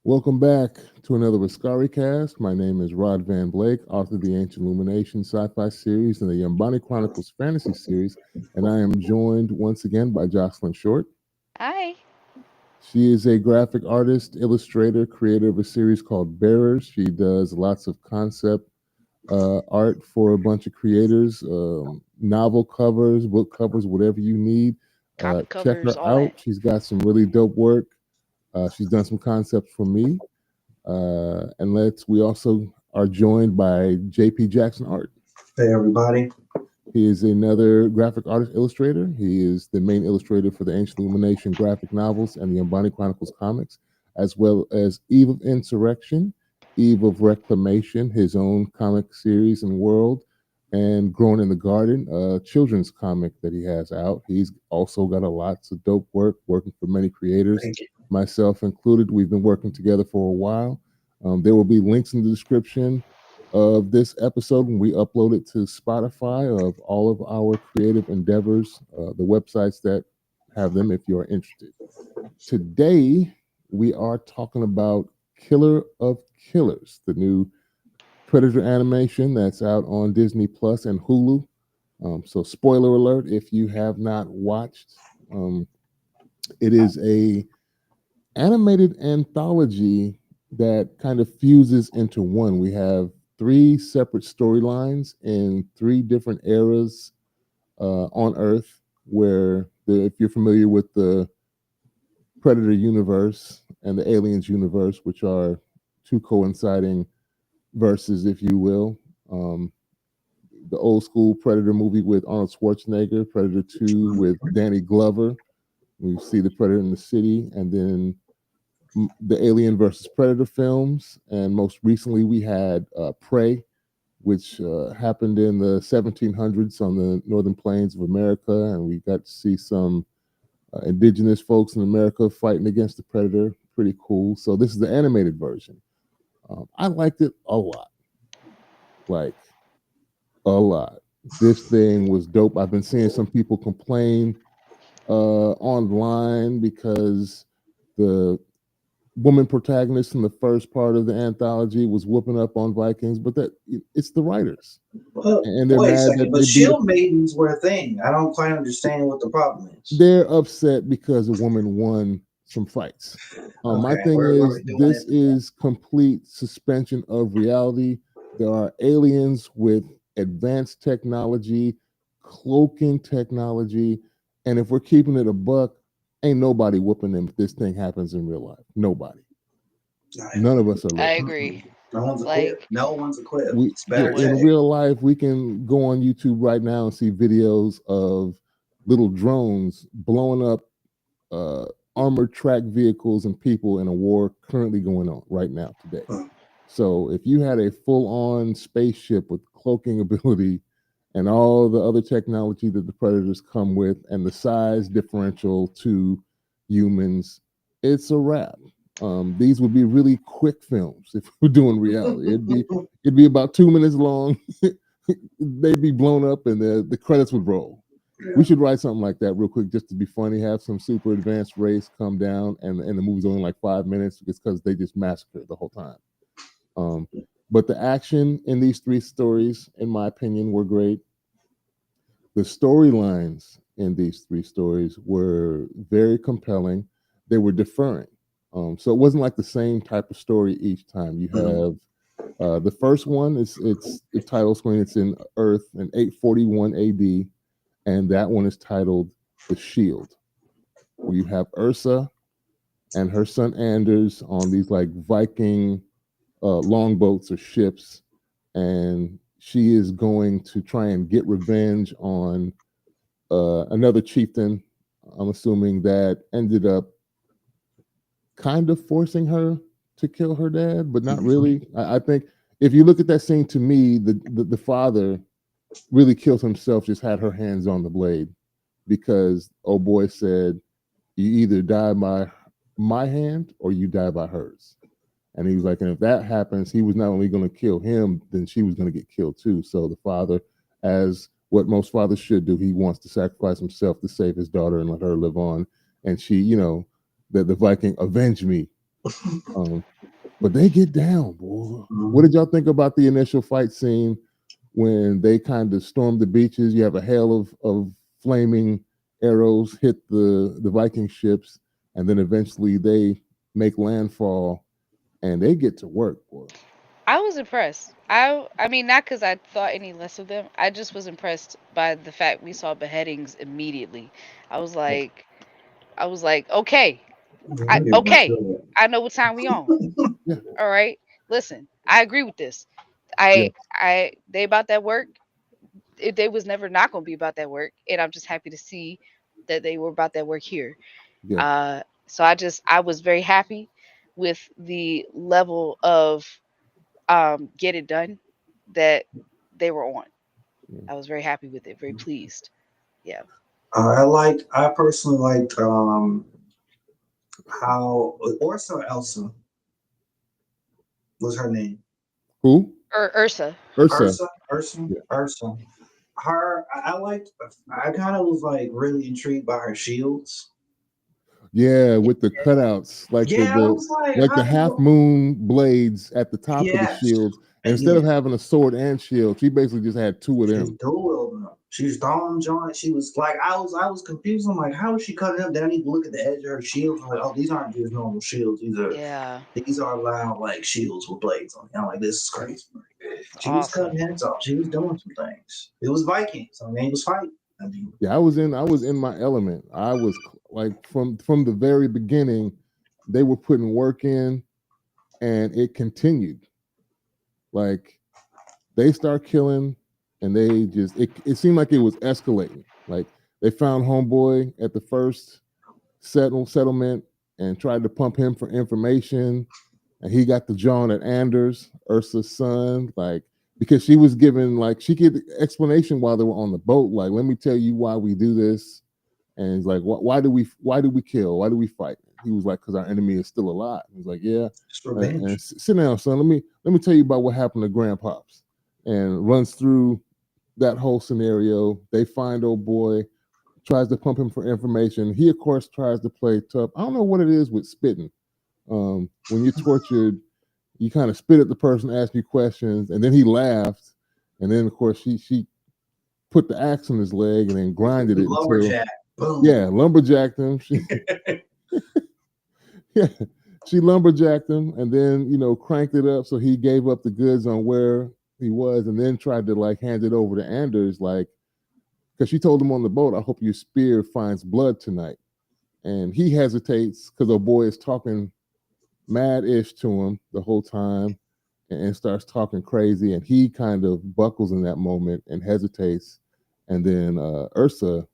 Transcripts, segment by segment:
Welcome back to another Askari Cast. My name is Rod Van Blake, author of the Ancient Illumination sci-fi series and the Yambani Chronicles fantasy series, and I am joined once again by Jocelyn Short. Hi. She is a graphic artist, illustrator, creator of a series called Bearers. She does lots of concept art for a bunch of creators, novel covers, book covers, whatever you need. Comic Check covers, her all out. that. She's got some really dope work. She's done some concepts for me. And we also are joined by JP Jackson Art. Hey everybody. He is another graphic artist illustrator. He is the main illustrator for the Ancient Illumination graphic novels and the Umbani Chronicles comics, as well as Eve of Insurrection, Eve of Reclamation, his own comic series and world, and Growing in the Garden, a children's comic that he has out. He's also got a lots of dope work, working for many creators, Thank you. myself included. We've been working together for a while. There will be links in the description of this episode when we upload it to Spotify of all of our creative endeavors, the websites that have them if you are interested. Today, we are talking about Killer of Killers, the new Predator animation that's out on Disney Plus and Hulu. So, spoiler alert if you have not watched, um, it is a animated anthology that kind of fuses into one. We have three separate storylines in three different eras on Earth, if you're familiar with the Predator universe and the Aliens universe, which are two coinciding verses, if you will. The old school Predator movie with Arnold Schwarzenegger, Predator 2 with Danny Glover. We see the Predator in the city, and then the Alien versus Predator films, and most recently we had Prey, which happened in the 1700s on the northern plains of America, and we got to see some indigenous folks in America fighting against the Predator. Pretty cool. So this is the animated version. I liked it a lot, like a lot. This thing was dope. I've been seeing some people complain online because the woman protagonist in the first part of the anthology was whooping up on Vikings, but that it's the writers, Well, and they're wait a mad second, that but they beat. shield maidens were a thing. I don't quite understand what the problem is. They're upset because a woman won some fights. My Okay, thing where are is, we doing this it? is complete suspension of reality. There are aliens with advanced technology, cloaking technology, and if we're keeping it a buck, ain't nobody whooping them if this thing happens in real life. Nobody. None of us are I living. agree. No one's equipped. Like, No one's equipped. We It's Yeah, better in tech. real life we can go on YouTube right now and see videos of little drones blowing up uh, armored track vehicles and people in a war currently going on right now today. So if you had a full-on spaceship with cloaking ability and all the other technology that the predators come with and the size differential to humans, it's a wrap. These would be really quick films if we're doing reality. It'd be about 2 minutes long. They'd be blown up and the credits would roll. We should write something like that real quick just to be funny. Have some super advanced race come down and the movie's only like 5 minutes just because they just massacre the whole time. Um, but the action in these three stories, in my opinion, were great. The storylines in these three stories were very compelling. They were differing. So it wasn't like the same type of story each time. You have the first one is it's the title screen. It's in Earth in 841 AD, and that one is titled "The Shield," where you have Ursa and her son Anders on these like Viking longboats or ships, and she is going to try and get revenge on another chieftain. I'm assuming that ended up kind of forcing her to kill her dad, but not really. I think if you look at that scene, to me, the father really killed himself. Just had her hands on the blade because oh boy said, "You either die by my hand or you die by hers." And he was like, and if that happens, he was not only going to kill him, then she was going to get killed too. So the father, as what most fathers should do, he wants to sacrifice himself to save his daughter and let her live on. And she, that the Viking avenge me Um, but they get down, boy. What Mhm. did y'all think about the initial fight scene when they kind of storm the beaches? You have a hail of flaming arrows hit the Viking ships, and then eventually they make landfall and they get to work, boy. I was impressed. I mean, not because I thought any less of them. I just was impressed by the fact we saw beheadings immediately. I was like, I was like, okay, Yeah, I'm getting okay, into I know what time we on. Yeah, All right, listen, I agree with this. yeah, They about that work. They was never not gonna be about that work, and I'm just happy to see that they were about that work here. yeah, So I was very happy with the level of get it done that they were on. yeah. I was very happy with it, very pleased. Yeah. I personally liked how Orsa Elsa was her name. Who? Ursa. Ursa. Ursa. Her, I liked. I kind of was like really intrigued by her shields. Yeah, with the cutouts, like Yeah, I was like, the how they half go? moon blades at the top of the Yes, shields. And instead yeah. of having a sword and shield, she basically just had two of She's them. dual them. She's throwing joint. She was like, I was confused. I'm like, how is she cutting up? Then I need to look at the edge of her shields. I'm like, oh, these aren't just normal shields. Yeah. These are loud like shields with blades on it. I'm like, this is crazy. It's She was awesome. cutting heads off. She was doing some things. It was Vikings. I mean, it was fighting. I mean, Yeah, I was in my element. I was like from the very beginning, they were putting work in, and it continued. Like they start killing, and they just it seemed like it was escalating. Like they found homeboy at the first settlement and tried to pump him for information, and he got the John at Anders, Ursa's son, like because she was given like she gave the explanation while they were on the boat, like let me tell you why we do this, and he's like, why do we kill, why do we fight? He was like, because our enemy is still alive. He's like, yeah, it's and revenge. sit down, son. Let me tell you about what happened to Grandpops, and runs through that whole scenario. They find old boy, tries to pump him for information. He, of course, tries to play tough. I don't know what it is with spitting. When you're tortured, you kind of spit at the person, ask you questions, and then he laughed. And then, of course, she put the axe on his leg and then grinded it until, Lumberjack. Boom. yeah, lumberjacked him. Yeah, she lumberjacked him and then, cranked it up so he gave up the goods on where he was and then tried to like hand it over to Anders, like, because she told him on the boat, I hope your spear finds blood tonight. And he hesitates because the boy is talking mad ish to him the whole time and starts talking crazy. And he kind of buckles in that moment and hesitates. And then Ursa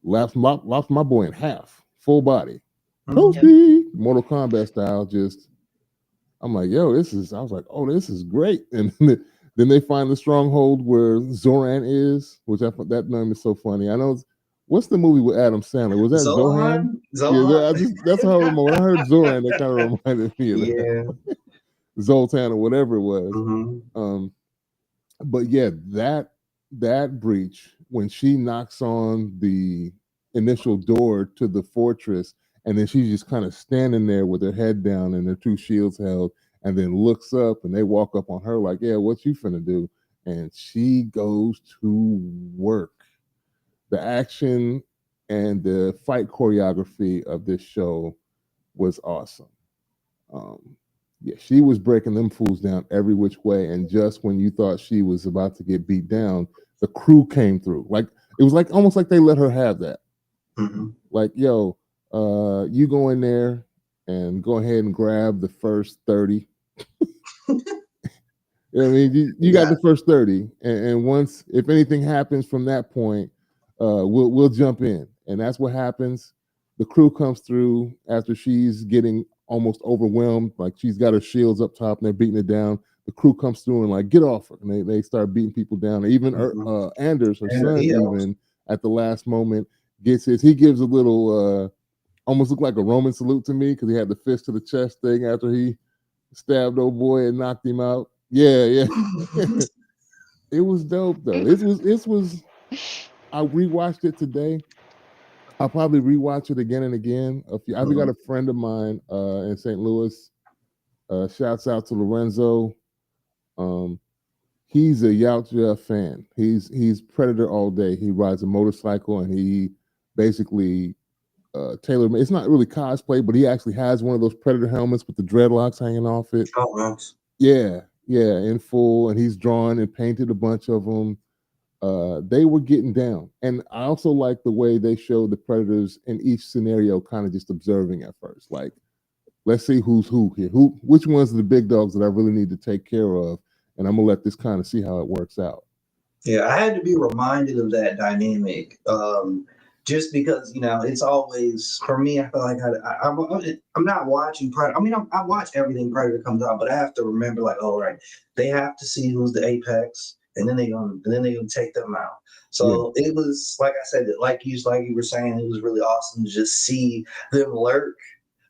lops my boy in half, full body. Mhm. Yep. Toasty, Mortal Kombat style. Just, I'm like, yo, I was like, oh, this is great. And then they find the stronghold where Zoran is, which that name is so funny. I know, what's the movie with Adam Sandler? Was that Zohan? Zohan. Yeah, Zohan. that's how when I heard Zoran, that kind of reminded me of that. Yeah. Zoltan or whatever it was. Hmm. Um, but yeah, that breach when she knocks on the initial door to the fortress, and then she's just kind of standing there with her head down and her two shields held, and then looks up, and they walk up on her like, "Yeah, what you finna do?" And she goes to work. The action and the fight choreography of this show was awesome. Um, yeah, she was breaking them fools down every which way, and just when you thought she was about to get beat down, the crew came through. Like it was like almost like they let her have that. Hmm. Like, yo, you go in there and go ahead and grab the first 30. I mean, you got Yeah. the first 30, and once if anything happens from that point, we'll jump in, and that's what happens. The crew comes through after she's getting almost overwhelmed, like she's got her shields up top and they're beating it down. The crew comes through and like get off her, and they start beating people down. Even Hmm. Anders, her And son, he helped. even at the last moment gets his. He gives a little, almost looked like a Roman salute to me because he had the fist to the chest thing after he stabbed old boy and knocked him out. Yeah, yeah. It was dope though. It was. I rewatched it today, I'll probably rewatch it again and again. I've got Mhm. a friend of mine in St. Louis. Shouts out to Lorenzo. Um, he's a Yautja fan. He's Predator all day. He rides a motorcycle and he basically tailor. It's not really cosplay, but he actually has one of those Predator helmets with the dreadlocks hanging off it. Oh, nice. Yeah, yeah, in full, and he's drawn and painted a bunch of them. They were getting down, and I also like the way they show the predators in each scenario, kind of just observing at first, like let's see who's who here, which ones are the big dogs that I really need to take care of, and I'm gonna let this kind of see how it works out. Yeah, I had to be reminded of that dynamic. Just because it's always for me. I feel like I'm not watching Predator. I mean, I watch everything Predator comes out, but I have to remember, like, oh, right, they have to see who's the apex, and then they gonna take them out. Yeah, So it was like I said, like you were saying, it was really awesome to just see them lurk,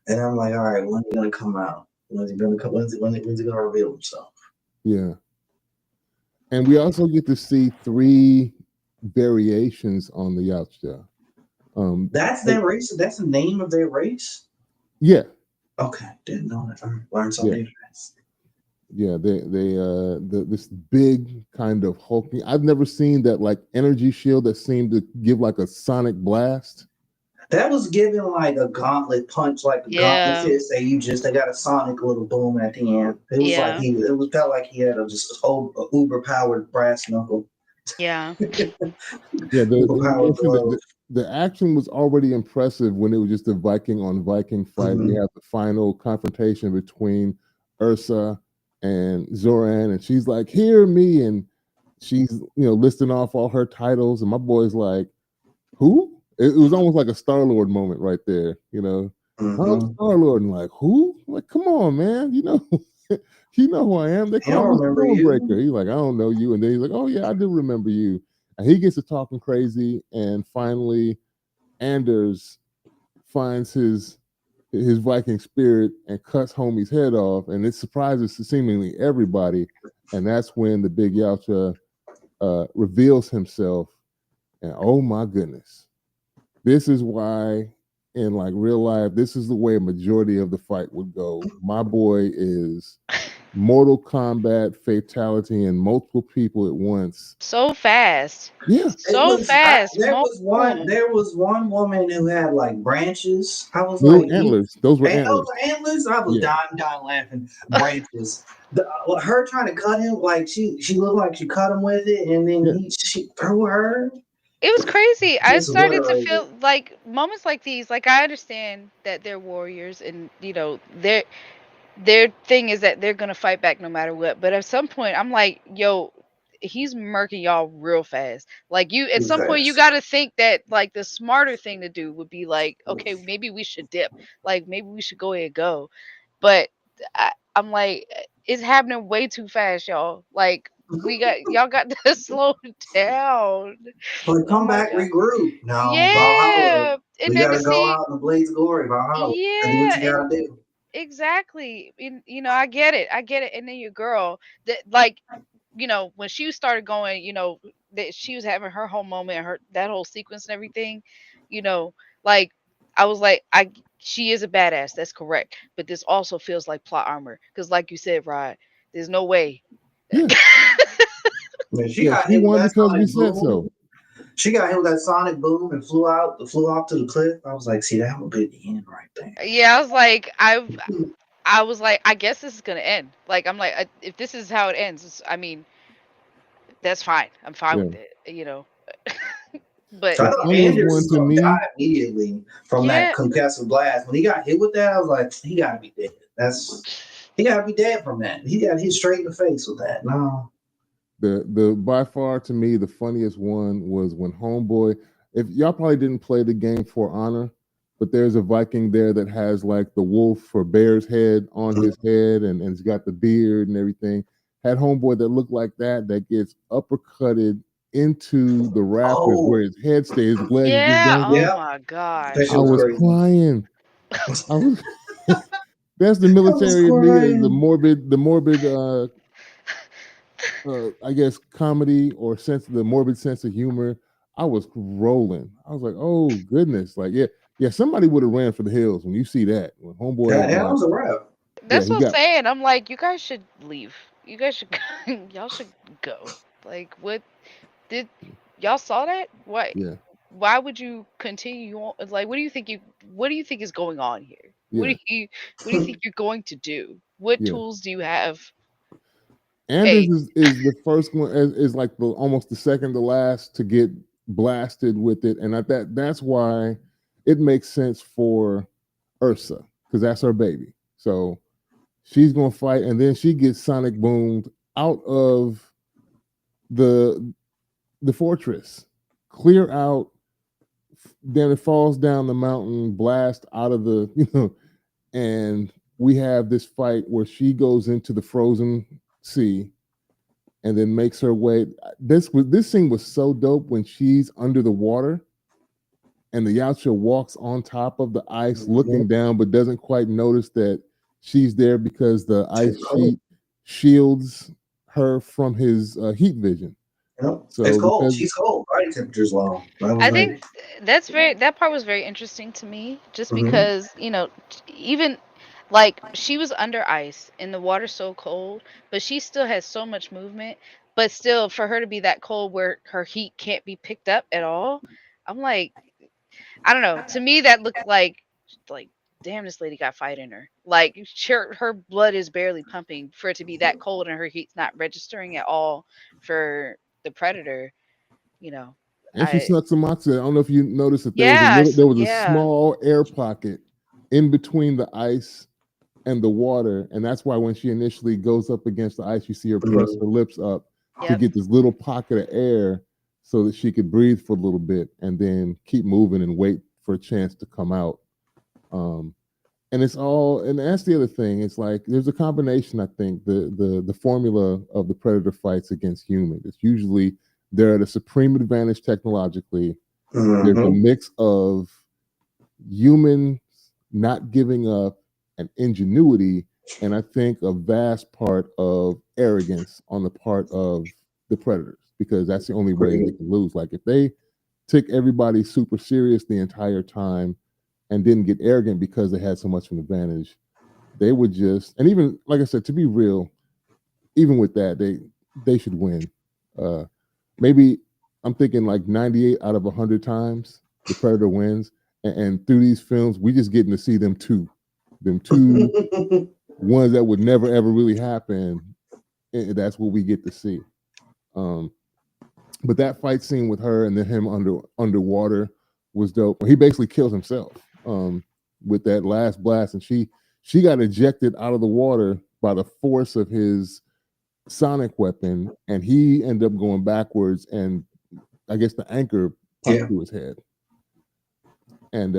and I'm like, all right, when's he gonna come out? When's he gonna come? When's he gonna reveal himself? yeah, and we also get to see three variations on the Yautja. Um, That's their race. That's the name of their race. yeah, Okay, didn't know that. I learned yeah. something fast. Yeah, this big kind of hulking. I've never seen that like energy shield that seemed to give like a sonic blast. That was given like a gauntlet punch, like a gauntlet Yeah. fist. They got a sonic little boom at the end. It was like Yeah. felt like he had a uber powered brass knuckle, Yeah. Yeah, uber powered glove. the action was already impressive when it was just a Viking on Viking fight. We Mhm. have the final confrontation between Ursa and Zoran, and she's like, "Hear me," and she's listing off all her titles, and my boy's like, "Who?" It was almost like a Star Lord moment right there. I'm Mhm. Star Lord, and like, who? Like, come on, man. You know who I am. They He call don't me remember Stormbreaker. you. He's like, I don't know you. And then he's like, oh yeah, I do remember you. And he gets to talking crazy, and finally, Anders finds his Viking spirit and cuts homie's head off, and it surprises seemingly everybody. And that's when the big Yautja reveals himself. And oh my goodness, this is why in like real life, this is the way a majority of the fight would go. My boy is Mortal Kombat fatality and multiple people at once. So fast. Yeah, It So was fast. there Multiple. was one woman who had like branches. I was those like, antlers. Those were and those antlers. are antlers. I was Yeah, dying laughing. Branches. Her trying to cut him, like she looked like she cut him with it, and then yeah, she threw her, It was crazy. I just started to obliterated. feel like moments like these. Like I understand that they're warriors, and their thing is that they're gonna fight back no matter what. But at some point, I'm like, yo, he's murking y'all real fast. Like you, at Too some point, you fast. got to think that like the smarter thing to do would be like, okay, maybe we should dip. Like maybe we should go ahead and go. But I'm like, it's happening way too fast, y'all. Like y'all got to slow down. Like, Oh come my back, god. regroup. No, Valhalla. Yeah, and We then to gotta go see, out in the blaze of glory, Valhalla. Gotta do what yeah, you and gotta do. exactly. And I get it. I get it. And then your girl that like, when she started going, that she was having her whole moment, her that whole sequence and everything, you know, like I was like, she is a badass. That's correct. But this also feels like plot armor because, like you said, Rod, there's no way. yeah, Man, she yeah. got She hit with won that because we sonic said so. boom. She got hit with that sonic boom and flew off to the cliff. I was like, see, that would be the end right there. Yeah, I was like, I was like, I guess this is gonna end. Like, I'm like, if this is how it ends, I mean, that's fine. I'm fine Yeah, with it. But So I the thought funniest Anders one was to gonna me. die immediately from that yeah, concussive blast. When he got hit with that, I was like, he gotta be dead. He gotta be dead from that. He got hit straight in the face with that. No. The by far to me the funniest one was when Homeboy. If y'all probably didn't play the game For Honor, but there's a Viking there that has like the wolf or bear's head on his head, and it's got the beard and everything. Had Homeboy that looked like that gets uppercutted into the rafters Oh, where his head stays, his legs just yeah. Oh dangling. yeah. my That gosh. shit I was was crazy. crying. I was. That's the I was military in me, crying. the morbid I guess comedy or the morbid sense of humor. I was rolling. I was like, oh goodness, like yeah, somebody would have ran for the hills when you see that. When homeboy That got was a wrap. yeah, That's he what I'm got saying. I'm like, you guys should leave. You guys should y'all should go. Like what did y'all saw that? yeah, Why would you continue on? Like what do you think is going on here? yeah, what do you think you're going to do? What yeah. tools do you have? Anders Hey, is the first one is like the almost the second to last to get blasted with it, and that's why it makes sense for Ursa because that's her baby. So she's gonna fight, and then she gets sonic boomed out of the the fortress, clear out. Then it falls down the mountain, blast out of the and we have this fight where she goes into the frozen sea and then makes her way. This scene was so dope when she's under the water and the Yautja walks on top of the ice, looking down, but doesn't quite notice that she's there because the ice sheet shields her from his heat vision. It's So cold. because She's cold. Body temperature's low. I was I like, think that part was very interesting to me just mhm. because, even like she was under ice and the water's so cold, but she still has so much movement, but still for her to be that cold where her heat can't be picked up at all. I'm like, I don't know. To me that looked like damn, this lady got fight in her. Like her blood is barely pumping for it to be that cold and her heat's not registering at all for the predator, you know. and she I snuck some moxie. I don't know if you noticed that Yeah, there was a yeah. small air pocket in between the ice and the water, and that's why when she initially goes up against the ice, you see her press her lips up to Yep. get this little pocket of air so that she could breathe for a little bit and then keep moving and wait for a chance to come out. Um, and it's all, and that's the other thing. It's like there's a combination. I think the formula of the predator fights against human. It's usually they're at a supreme advantage technologically. There's a Mhm. mix of humans not giving up and ingenuity, and I think a vast part of arrogance on the part of the predators because that's the only way they can lose. Like if they took everybody super serious the entire time and didn't get arrogant because they had so much of an advantage, they would just, and even like I said, to be real, even with that, they should win. Uh, maybe I'm thinking like 98 out of 100 times the Predator wins, and through these films, we just getting to see them two ones that would never ever really happen. And that's what we get to see. Um, but that fight scene with her and then him underwater was dope. He basically killed himself with that last blast, and she got ejected out of the water by the force of his sonic weapon, and he ended up going backwards, and I guess the anchor popped Yeah. through his head. And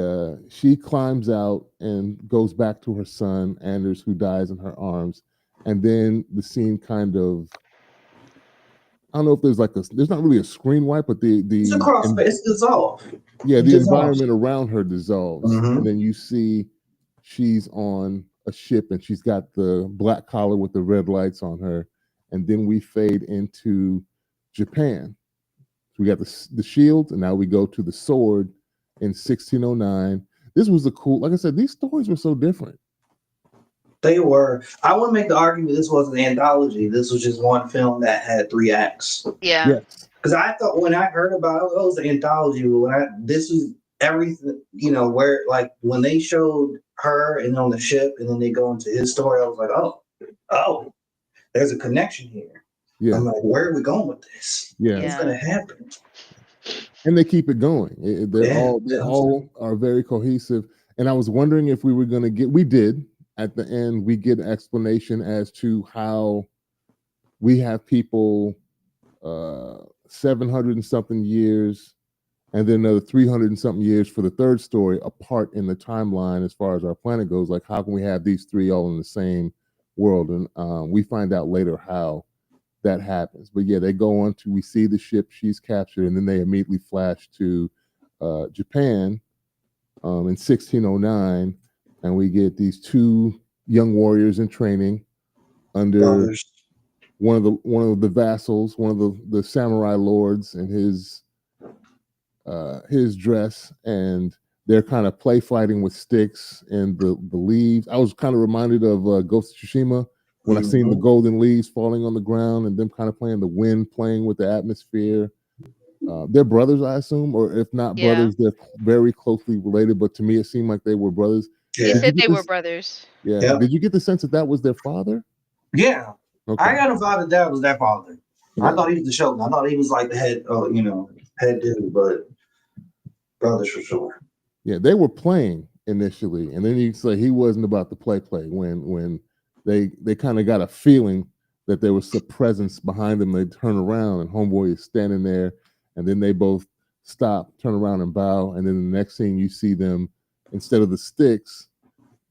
she climbs out and goes back to her son, Anders, who dies in her arms. And then the scene kind of, I don't know if there's not really a screen wipe, but It's a cross. It's dissolved. yeah, It the dissolves. environment around her dissolves. And Mhm. then you see she's on a ship and she's got the black collar with the red lights on her. And then we fade into Japan. So we got the shield, and now we go to the sword in 1609. This was a cool, like I said, these stories were so different. They were. I would make the argument this was an anthology. This was just one film that had 3 acts. Yeah. Yes. Because I thought when I heard about it, oh, it was an anthology. But this was everything, where like when they showed her and on the ship, and then they go into his story, I was like, oh, there's a connection here. Yeah. I'm like, where are we going with this? Yeah. What's Yeah. gonna happen? And they keep it going. Yeah, They all are very cohesive. And I was wondering if we were going to we did at the end, we get an explanation as to how we have people 700 and something years and then another 300 and something years for the third story apart in the timeline as far as our planet goes. Like, how can we have these three all in the same world? And we find out later how that happens. But yeah, they go on to, we see the ship she's captured, and then they immediately flash to Japan in 1609, and we get these two young warriors in training under brothers. one of the vassals, one of the samurai lords, and his his dress, and they're kind of play fighting with sticks and the leaves. I was kind of reminded of Ghost of Tsushima when I seen the golden leaves falling on the ground and them kind of playing the wind, playing with the atmosphere. They're brothers, I assume, or if not Yeah. brothers, they're very closely related. But to me, it seemed like they were brothers. He Yeah. Did you said get they were this? brothers. Yeah. Yep. Did you get the sense that that was their father? Yeah. Okay. I got a thought that was their father. I Yeah. thought he was the shogun. I thought he was like the head, head dude, but brothers for sure. Yeah, they were playing initially, and then you say he wasn't about to play when they kind of got a feeling that there was some presence behind them. They turn around and homeboy is standing there, and then they both stop, turn around and bow, and then the next scene you see them, instead of the sticks,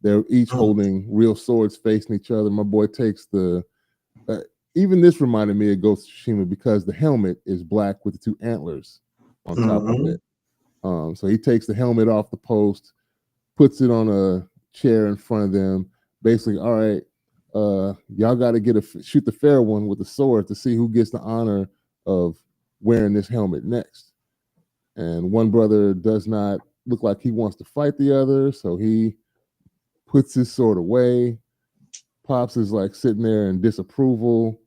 they're each holding real swords facing each other. My boy takes the even this reminded me of Ghost of Tsushima because the helmet is black with the two antlers on top of it. So he takes the helmet off the post, puts it on a chair in front of them. Basically, all right, y'all got to shoot the fair one with the sword to see who gets the honor of wearing this helmet next. And one brother does not look like he wants to fight the other, so he puts his sword away. Pops is like sitting there in disapproval,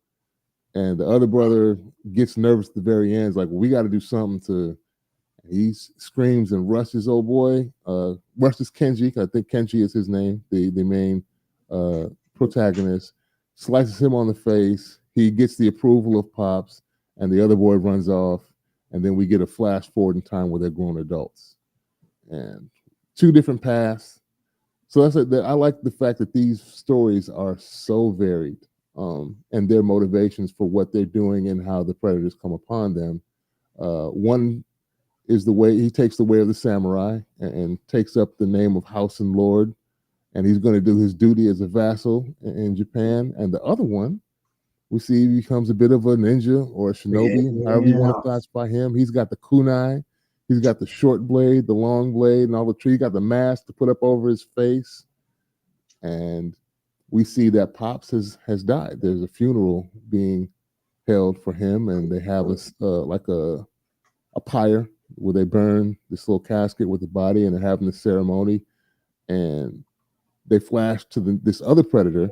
and the other brother gets nervous at the very end. It's like, well, we got to do something to. He screams and rushes old boy, rushes Kenji. I think Kenji is his name, the main protagonist. Slices him on the face. He gets the approval of Pops, and the other boy runs off. And then we get a flash forward in time where they're grown adults, and two different paths. So that's it. I like the fact that these stories are so varied, and their motivations for what they're doing and how the predators come upon them. One is the way he takes the way of the samurai and takes up the name of house and lord, and he's going to do his duty as a vassal in Japan. And the other one, we see he becomes a bit of a ninja or a shinobi, however you want to classify him. He's got the kunai, he's got the short blade, the long blade, and all the tree. He got the mask to put up over his face, and we see that Pops has died. There's a funeral being held for him, and they have a pyre where they burn this little casket with the body, and they're having the ceremony. And they flash to this other predator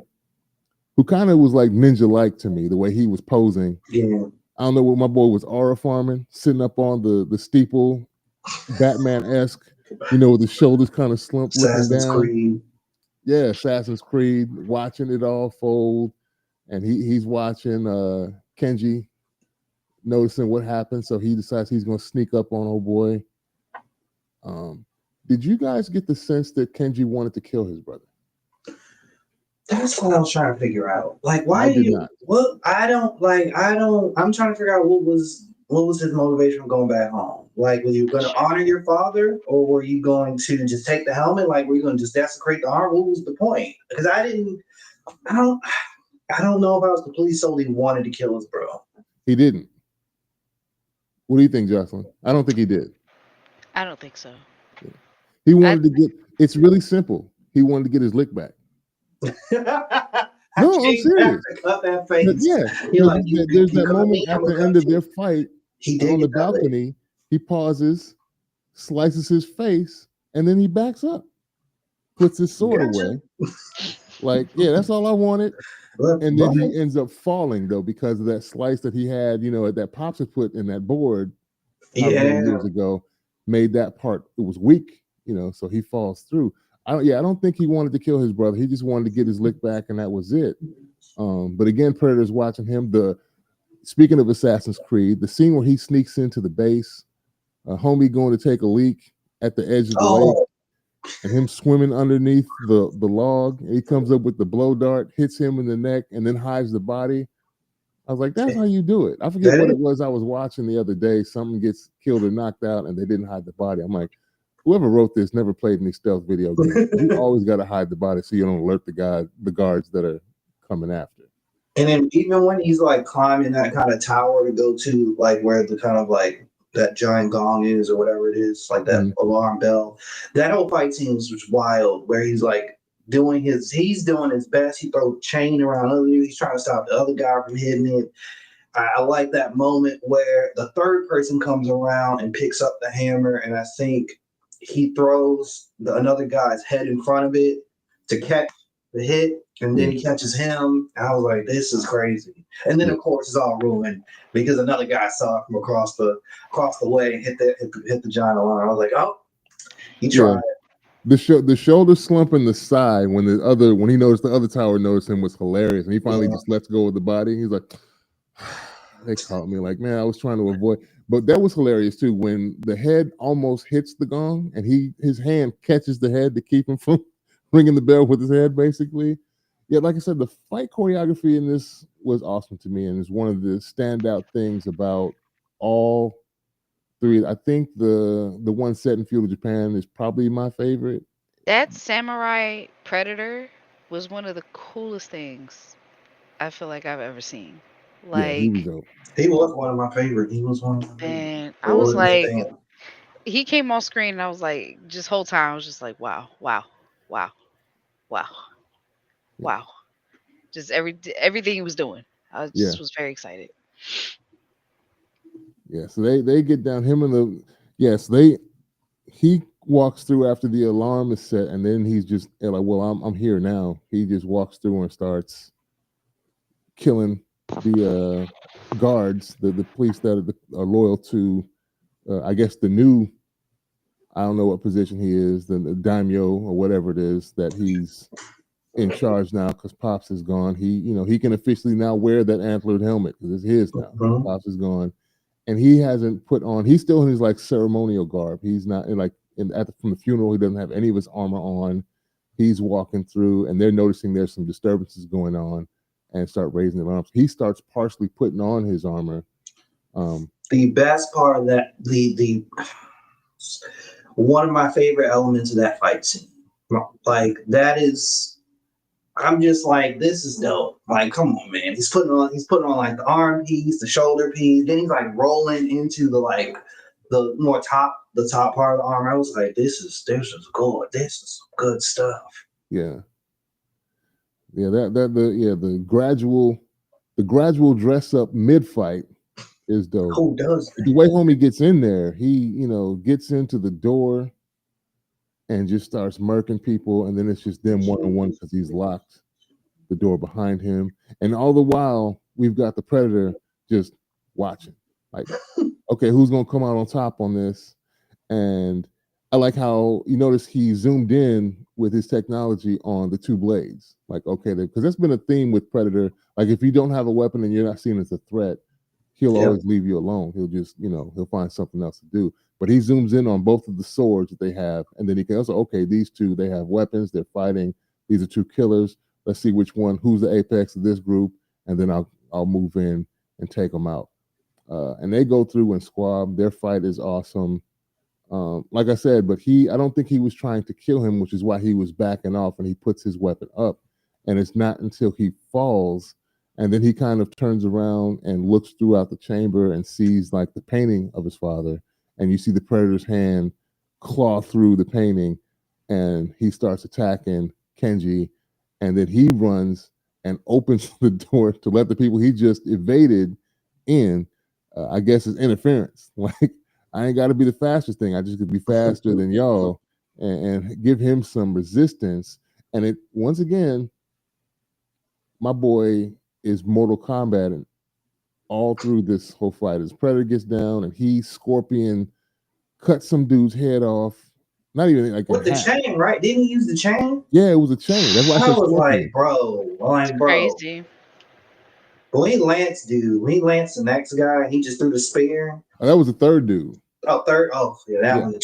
who kind of was like ninja-like to me, the way he was posing. Yeah. I don't know what my boy was aura farming, sitting up on the steeple, Batman-esque, with his shoulders kind of slumped, looking down. Creed. Yeah, Assassin's Creed, watching it all fold. And he's watching Kenji, noticing what happened, so he decides he's going to sneak up on old boy. Did you guys get the sense that Kenji wanted to kill his brother? That's what I was trying to figure out. Like, why I did not. Well, I'm trying to figure out what was his motivation for going back home. Like, were you going to honor your father, or were you going to just take the helmet? Like, were you going to just desecrate the arm? What was the point? Because I don't know if I was completely sold he wanted to kill his bro. He didn't. What do you think, Jocelyn? I don't think he did. I don't think so. He wanted to get. It's really simple. He wanted to get his lick back. No, I'm serious. Cut that face. Yeah, there's that moment at the end of their fight. On the balcony, he pauses, slices his face, and then he backs up, puts his sword away. Like, yeah, that's all I wanted. And then he ends up falling though because of that slice that he had, that Pops had put in that board years ago, made that part, it was weak, so he falls through. I don't think he wanted to kill his brother. He just wanted to get his lick back, and that was it. But again, Predator's watching him. Speaking of Assassin's Creed, the scene where he sneaks into the base, homie going to take a leak at the edge of the lake, and him swimming underneath the log. And he comes up with the blow dart, hits him in the neck, and then hides the body. I was like, that's how you do it. I forget what it was I was watching the other day. Something gets killed or knocked out, and they didn't hide the body. I'm like, whoever wrote this never played any stealth video games. You always got to hide the body so you don't alert the guards that are coming after. And then even when he's like climbing that kind of tower to go to like where the kind of like that giant gong is or whatever it is, like that alarm bell, that whole fight scene was wild. Where he's like he's doing his best. He throws a chain around other dude. He's trying to stop the other guy from hitting it. I like that moment where the third person comes around and picks up the hammer, and I think he throws another guy's head in front of it to catch the hit, and then he catches him. And I was like, "This is crazy." And then, of course, it's all ruined because another guy saw it from across the way and hit the giant alarm. I was like, "Oh, he tried." The shoulder slump in the side when he noticed the other tower noticed him was hilarious, and he finally just lets go of the body. He's like, they caught me. Like, man, I was trying to avoid, but that was hilarious too when the head almost hits the gong and his hand catches the head to keep him from ringing the bell with his head, basically. Yeah, like I said, the fight choreography in this was awesome to me, and it's one of the standout things about all three. I think the one set in feudal Japan is probably my favorite. That samurai predator was one of the coolest things I feel like I've ever seen. Yeah, he was Like, dope. He was one of my favorite. He was one of my favorite. man, I was Really big like, fan. he came on screen and I was like, just whole time I was just like, wow, wow, wow, wow, Yeah, wow. Just everything he was doing. I yeah, just was very excited. yeah. So they get down him and the yes he walks through after the alarm is set, and then he's just like, well, I'm here now. He just walks through and starts killing the guards, the police that are loyal to, I guess the new. I don't know what position he is, the daimyo or whatever it is that he's in charge now because Pops is gone. He can officially now wear that antlered helmet because it's his now. Mhm. Pops is gone, and he hasn't put on. He's still in his like ceremonial garb. He's not in like from the funeral. He doesn't have any of his armor on. He's walking through, and they're noticing there's some disturbances going on, and start raising their arms. He starts partially putting on his armor. The best part of that, the one of my favorite elements of that fight scene, like that is, I'm just like, this is dope. Like, come on, man. He's putting on like the arm piece, the shoulder piece. Then he's like rolling into the top part of the arm. I was like, this is good. This is good stuff. Yeah, yeah. The gradual dress up mid fight is dope. Who does The that? way homie gets in there, he gets into the door and just starts murking people, and then it's just them one on one because he's locked the door behind him, and all the while we've got the predator just watching, like, okay, who's gonna come out on top on this? And I like how you notice he zoomed in with his technology on the two blades, like, okay, because that's been a theme with Predator. Like, if you don't have a weapon and you're not seen as a threat, he'll Yep. always leave you alone. He'll just, he'll find something else to do. But he zooms in on both of the swords that they have, and then he can also, okay, these two, they have weapons, they're fighting. These are two killers. Let's see who's the apex of this group, and then I'll move in and take them out. And they go through and squab. Their fight is awesome. Like I said, but I don't think he was trying to kill him, which is why he was backing off and he puts his weapon up. And it's not until he falls and then he kind of turns around and looks throughout the chamber and sees like the painting of his father. And you see the predator's hand claw through the painting and he starts attacking Kenji. And then he runs and opens the door to let the people he just evaded in. I guess it's interference. Like, I ain't got to be the fastest thing. I just could be faster than y'all and give him some resistance. And it once again, my boy is Mortal Kombat and all through this whole fight. His Predator gets down and he Scorpion cuts some dude's head off. Not even like With the chain, right? Didn't he use the chain? Yeah, it was a chain. That's why I I said was Scorpion. like, bro. Crazy. But when he lanced the next guy, he just threw the spear. Oh, that was the third dude. Oh, third. Oh, yeah, that one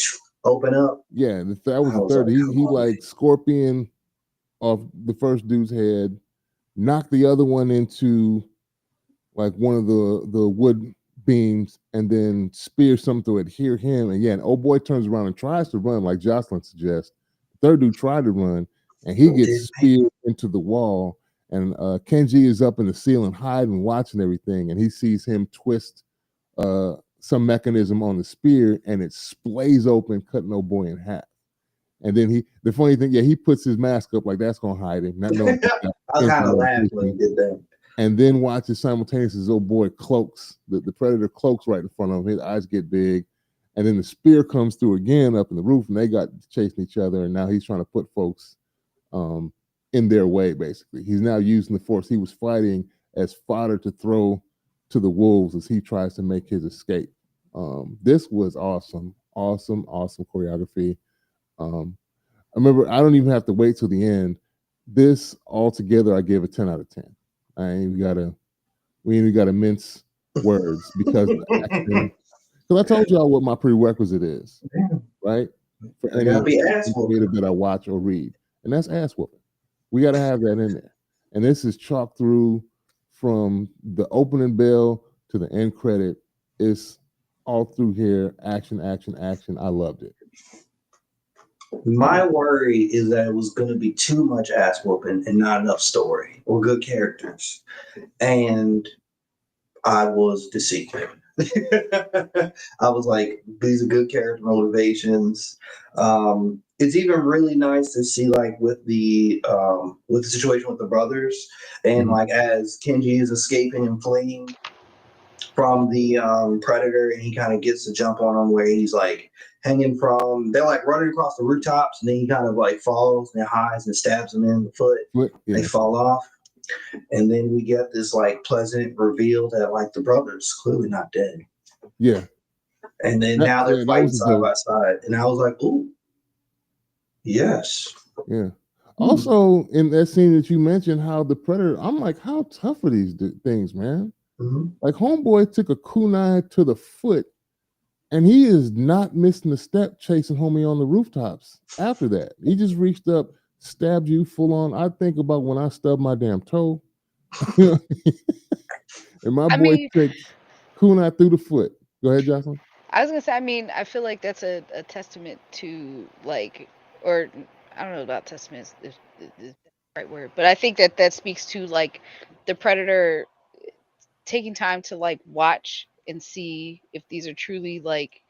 open up. Yeah, that was the third. He like Scorpion off the first dude's head, knocked the other one into like one of the wood beams, and then spear something to adhere him. And yeah, and old boy turns around and tries to run, like Jocelyn suggests. The third dude tried to run, and he gets speared into the wall. And Kenji is up in the ceiling, hiding, watching everything, and he sees him twist some mechanism on the spear, and it splays open, cutting old boy in half. And then the funny thing, he puts his mask up like that's gonna hide him. Not knowing. I kind of laughed when he did that. and then watches simultaneously as old boy cloaks, the predator cloaks right in front of him. His eyes get big, and then the spear comes through again up in the roof, and they got chasing each other. And now he's trying to put folks in their way. Basically, he's now using the force he was fighting as fodder to throw to the wolves as he tries to make his escape. This was awesome, awesome, awesome choreography. I remember I don't even have to wait till the end. This altogether, I give a 10 out of 10. I ain't even gotta we ain't even gotta mince words because of the action. Because I told y'all what my prerequisite is, right? For I any gotta be ass creative that I watch or read, and that's ass whooping. We got to have that in there. And this is chalked through from the opening bell to the end credit. It's all through here. Action, action, action. I loved it. My worry is that it was going to be too much ass whooping and not enough story or good characters. And I was deceived. I was like, these are good character motivations. It's even really nice to see like with the situation with the brothers and like as Kenji is escaping and fleeing from the predator and he kind of gets the jump on him where he's like hanging from they're like running across the rooftops and then he kind of like falls and hides and stabs him in the foot. They fall off. And then we get this like pleasant reveal that like the brother's clearly not dead. Yeah. And then now they're fighting side by side. And I was like, ooh, yes. Yeah. Also, in that scene that you mentioned, how the predator, I'm like, how tough are these things, man? Like homeboy took a kunai to the foot, and he is not missing a step chasing homie on the rooftops. After that, he just reached up, stabbed you full on. I think about when I stubbed my damn toe, and my boy takes kunai through the foot. Go ahead, Jocelyn. I was gonna say, I mean, I feel like that's a testament to like, or I don't know about testament is the right word, but I think that speaks to like the predator taking time to like watch and see if these are truly like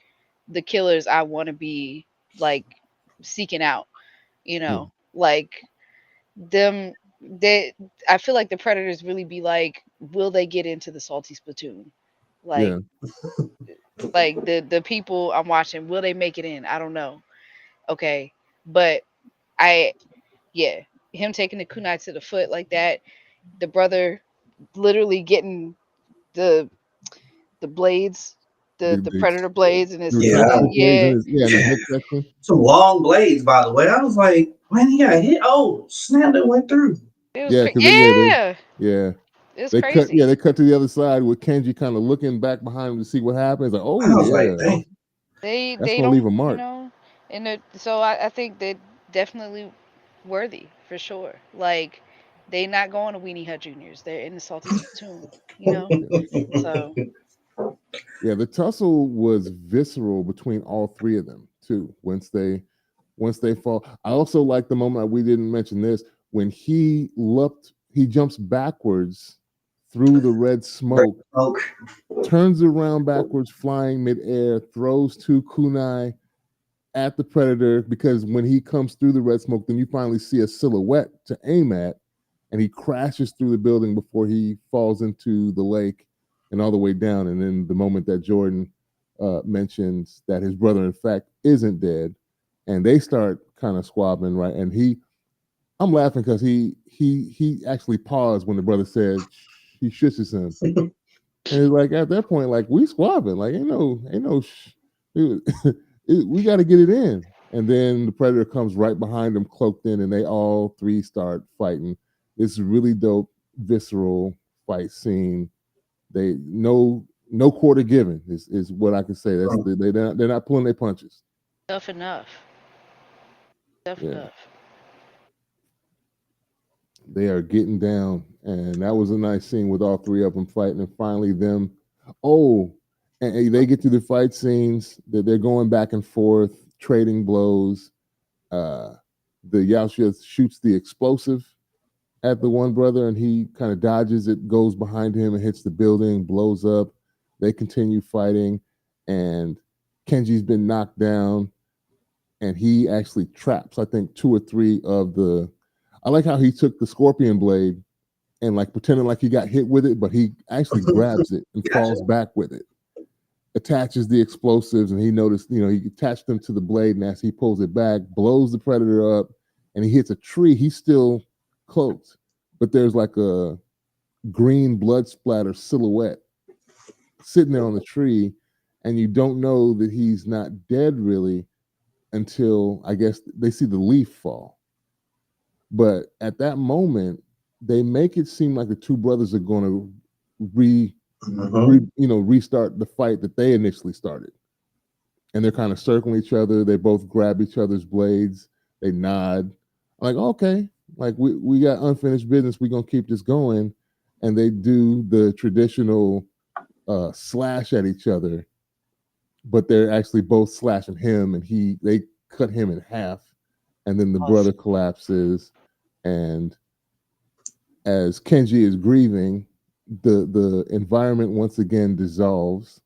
the killers I want to be like seeking out, you know, like them. They, I feel like the predators really be like, will they get into the salty spittoon? Like, like the people I'm watching, will they make it in? I don't know. Okay, but yeah, him taking the kunai to the foot like that, the brother literally getting the blades, the predator blades, and his some long blades, by the way. I was like, when he got hit, snap, that went through. It was yeah. It's they crazy. They cut to the other side with Kenji kind of looking back behind him to see what happens. Like, oh yeah, they gonna leave a mark. You know, and so I think they're definitely worthy for sure. Like they not going to Weenie Hut Juniors. They're in the salty spittoon. You know, so yeah, the tussle was visceral between all three of them too. Once they fall, I also like the moment we didn't mention this when he jumps backwards through the red smoke, turns around backwards, flying midair, throws two kunai at the predator because when he comes through the red smoke, then you finally see a silhouette to aim at, and he crashes through the building before he falls into the lake and all the way down. And then the moment that Jordan mentions that his brother, in fact, isn't dead, and they start kind of squabbling, right? And I'm laughing because he actually paused when the brother said he shushes him, and it's like at that point, like we squabbling, like ain't no we got to get it in. And then the predator comes right behind them, cloaked in, and they all three start fighting. It's really dope, visceral fight scene. They no quarter given is what I can say. They're not pulling their punches. Tough enough. Tough enough. They are getting down, and that was a nice scene with all three of them fighting, and finally them. Oh, and they get through the fight scenes. That they're going back and forth, trading blows. The Yaoshia shoots the explosive at the one brother, and he kind of dodges it, goes behind him, and hits the building, blows up. They continue fighting, and Kenji's been knocked down, and he actually traps, I think, two or three of the. I like how he took the scorpion blade and like pretending like he got hit with it, but he actually grabs it and falls back with it. Attaches the explosives, and he noticed, he attached them to the blade, and as he pulls it back, blows the predator up, and he hits a tree. He's still cloaked, but there's like a green blood splatter silhouette sitting there on the tree, and you don't know that he's not dead really until I guess they see the leaf fall. But at that moment, they make it seem like the two brothers are going to restart the fight that they initially started. And they're kind of circling each other. They both grab each other's blades. They nod. I'm like, okay, like we got unfinished business. We're going to keep this going. And they do the traditional slash at each other, but they're actually both slashing him, and they cut him in half, and then the brother collapses. And as Kenji is grieving, the environment once again dissolves,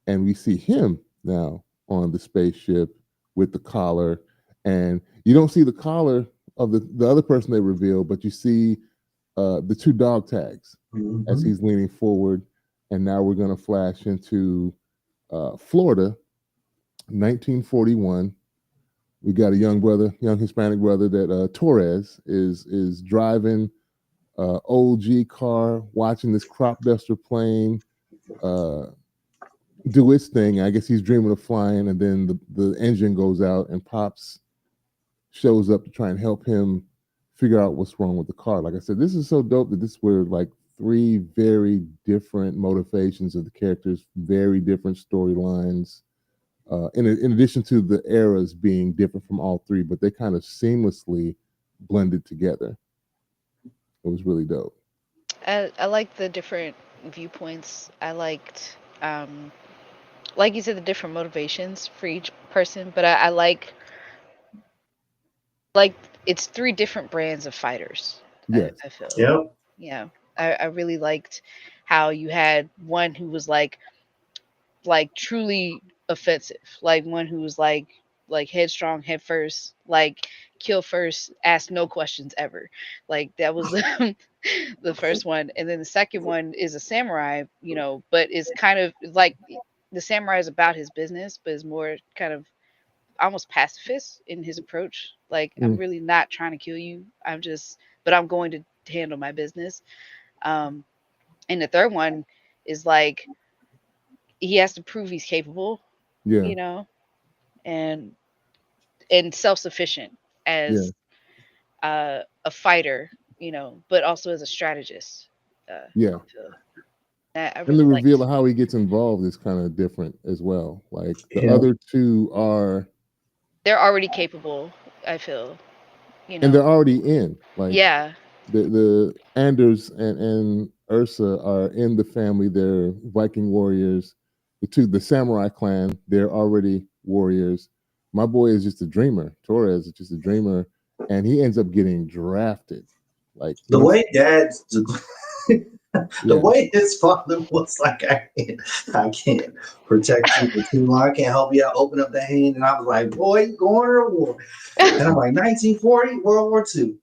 and we see him now on the spaceship with the collar. And you don't see the collar of the other person they reveal, but you see the two dog tags as he's leaning forward. And now we're going to flash into Florida, 1941. We got a young Hispanic brother that Torres is driving old G car, watching this crop duster plane do its thing. I guess he's dreaming of flying, and then the engine goes out, and Pops shows up to try and help him figure out what's wrong with the car. Like I said, this is so dope that this were like three very different motivations of the characters, very different storylines. In addition to the eras being different from all three, but they kind of seamlessly blended together. It was really dope. I like the different viewpoints. I liked, like you said, the different motivations for each person. But I like it's three different brands of fighters. Yes. I feel. Yep. Yeah. I really liked how you had one who was like truly offensive, like one who was like headstrong, head first, like kill first, ask no questions ever. Like that was the first one. And then the second one is a samurai, but it's kind of like the samurai is about his business, but is more kind of almost pacifist in his approach. Like, I'm really not trying to kill you. But I'm going to handle my business. And the third one is like, he has to prove he's capable, and self-sufficient as a fighter, but also as a strategist. Yeah. I And really the liked. reveal of how he gets involved is kind of different as well. Like the other two they're already capable, I feel. And they're already in. Like Yeah. the Anders and Ursa are in the family. They're Viking warriors. The samurai clan, they're already warriors. My boy is just a dreamer. Torres is just a dreamer, and he ends up getting drafted. Like the way Dad's the way his father was like, I can't protect you for too long. I can't help you out. Open up the hand, and I was like, boy, you going to war? And I'm like, 1940, World War II.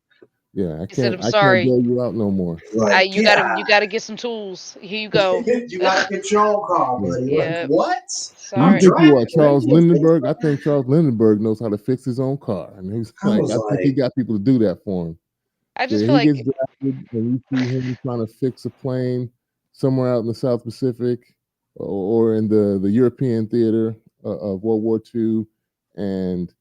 Yeah, I said, can't. "I'm I sorry. can't bail you out no more. Like, you gotta get some tools. Here you go. you got to get your own car, buddy. Yeah. Like, what? Who you think you are, Charles Lindenberg? I think Charles Lindenberg knows how to fix his own car, and he's like, I think he got people to do that for him. I just feel he gets drafted, and we see him trying to fix a plane somewhere out in the South Pacific or in the European theater of World War II, and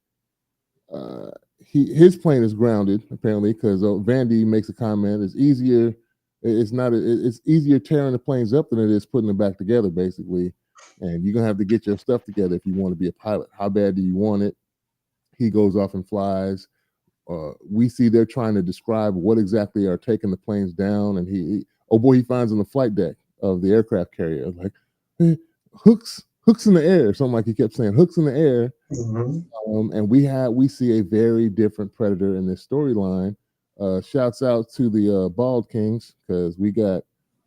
his plane is grounded apparently because Vandy makes a comment. It's easier. It's easier tearing the planes up than it is putting them back together, basically. And you're gonna have to get your stuff together if you want to be a pilot. How bad do you want it? He goes off and flies. We see they're trying to describe what exactly are taking the planes down, and he finds on the flight deck of the aircraft carrier like hooks in the air, something like he kept saying, hooks in the air. And we see a very different Predator in this storyline. Shouts out to the Bald Kings, because we got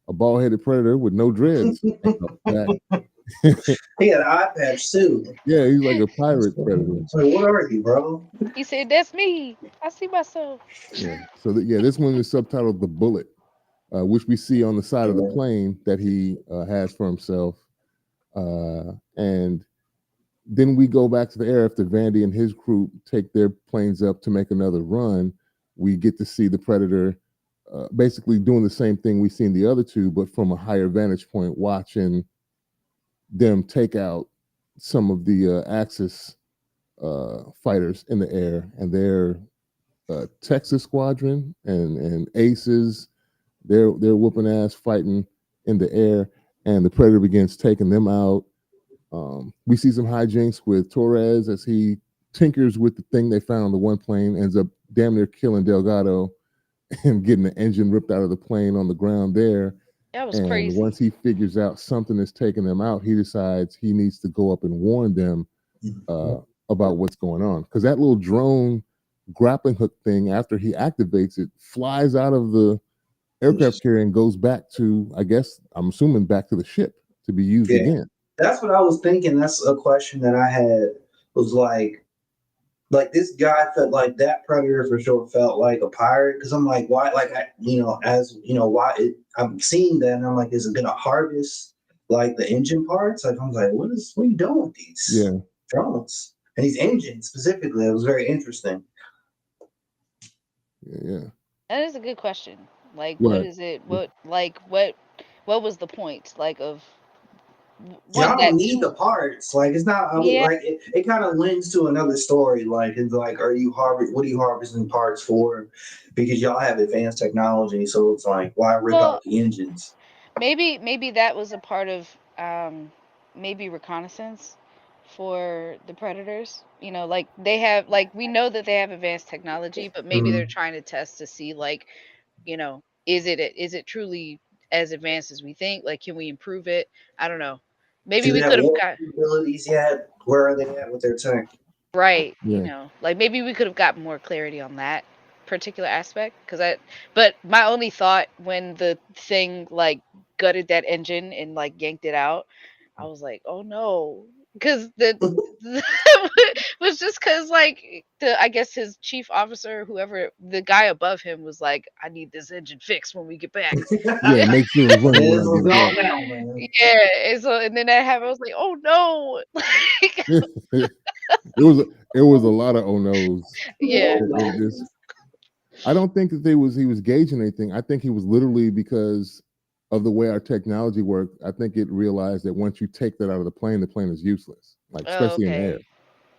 a bald-headed Predator with no dreads. He had an eye patch too. Yeah, he's like a pirate Predator. So what are you, bro? He said, "That's me. I see myself." Yeah. So this one is subtitled "The Bullet." which we see on the side of the plane that he has for himself. And then we go back to the air after Vandy and his crew take their planes up to make another run. We get to see the Predator basically doing the same thing we seen the other two, but from a higher vantage point, watching them take out some of the Axis fighters in the air, and their Texas Squadron and Aces. They're whooping ass fighting in the air, and the Predator begins taking them out. We see some hijinks with Torres as he tinkers with the thing they found on the one plane, ends up damn near killing Delgado and getting the engine ripped out of the plane on the ground there. That was And crazy. once he figures out something is taking them out, he decides he needs to go up and warn them about what's going on. Because that little drone grappling hook thing, after he activates it, flies out of the aircraft carrier and goes back to, I guess, I'm assuming back to the ship to be used again. That's what I was thinking. That's a question that I had, was like this guy felt like that Predator for sure felt like a pirate, because I'm like, why? Like, I'm seeing that and I'm like, is it gonna harvest like the engine parts? Like, I'm like, what are you doing with these drones and these engines specifically? It was very interesting. Yeah. That is a good question. Like, what is it? What was the point? Like, of Y'all don't need the parts. Like, it's not like it kind of lends to another story. Like, it's like, what are you harvesting parts for? Because y'all have advanced technology, so it's like, why rip out the engines? Maybe that was a part of maybe reconnaissance for the Predators. You know, like they have, like, we know that they have advanced technology, but maybe they're trying to test to see, like, you know, is it truly as advanced as we think? Like, can we improve it? I don't know. Maybe we could have got abilities yet. Where are they at with their tech? Right. You know, like maybe we could have got more clarity on that particular aspect. But my only thought when the thing like gutted that engine and like yanked it out, I was like, oh no. Because the was just because like I guess his chief officer, whoever the guy above him, was like, I need this engine fixed when we get back. Yeah, make sure it's running when I get back. Yeah, and then that happened. I was like, oh no. it was a lot of oh no's. Yeah. I don't think that he was gauging anything. I think he was literally, because of the way our technology worked, I think it realized that once you take that out of the plane is useless. Like, especially in the air.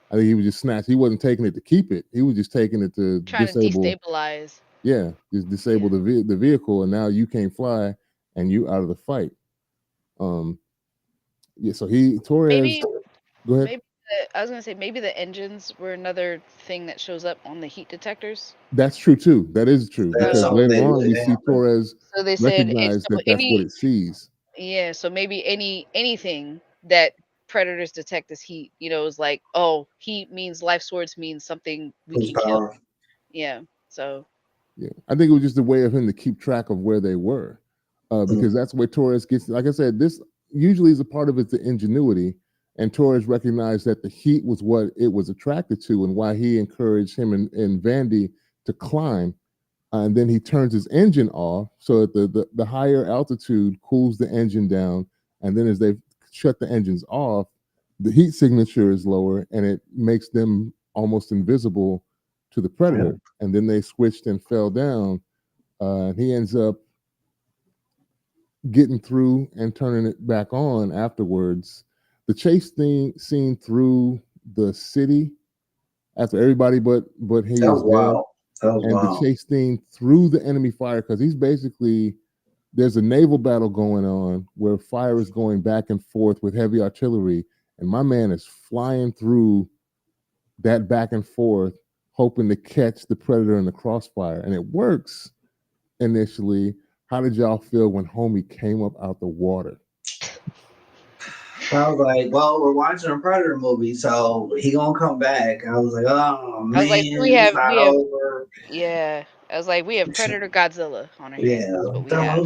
I think he was just snatched. He wasn't taking it to keep it. He was just taking it to trying disable. To destabilize. Yeah, just disable the vehicle, and now you can't fly, and you out of the fight. Yeah. So Torres. Go ahead. Maybe I was gonna say maybe the engines were another thing that shows up on the heat detectors. That's true too. That is true, because later on we see Torres recognize that that's what it sees. Yeah, so maybe anything that predators detect as heat, you know, is like, oh, heat means life source means something we can kill. Yeah. So. Yeah, I think it was just a way of him to keep track of where they were, because that's where Torres gets. Like I said, this usually is a part of it, the ingenuity, and Torres recognized that the heat was what it was attracted to, and why he encouraged him and Vandy to climb. And then he turns his engine off so that the higher altitude cools the engine down. And then as they shut the engines off, the heat signature is lower, and it makes them almost invisible to the Predator. And then they switched and fell down. And he ends up getting through and turning it back on afterwards. The chase scene through the city after everybody but he is dead. The chase theme through the enemy fire, because he's basically, there's a naval battle going on where fire is going back and forth with heavy artillery, and my man is flying through that back and forth, hoping to catch the Predator in the crossfire, and it works initially. How did y'all feel when homie came up out the water? I was like, well, we're watching a Predator movie, so he gonna come back. I was like, oh man, it's not over. Yeah. I was like, we have Predator Godzilla on our hands. Yeah. That's what we have.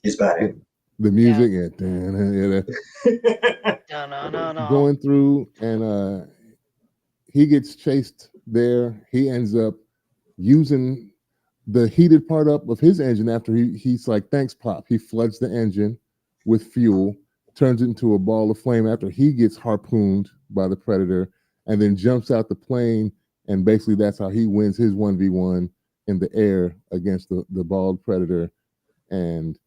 It's back. The music, going through, and he gets chased there. He ends up using the heated part up of his engine after he's like, thanks, Pop. He floods the engine with fuel, turns it into a ball of flame after he gets harpooned by the predator, and then jumps out the plane. And basically that's how he wins his 1v1 in the air against the bald predator. And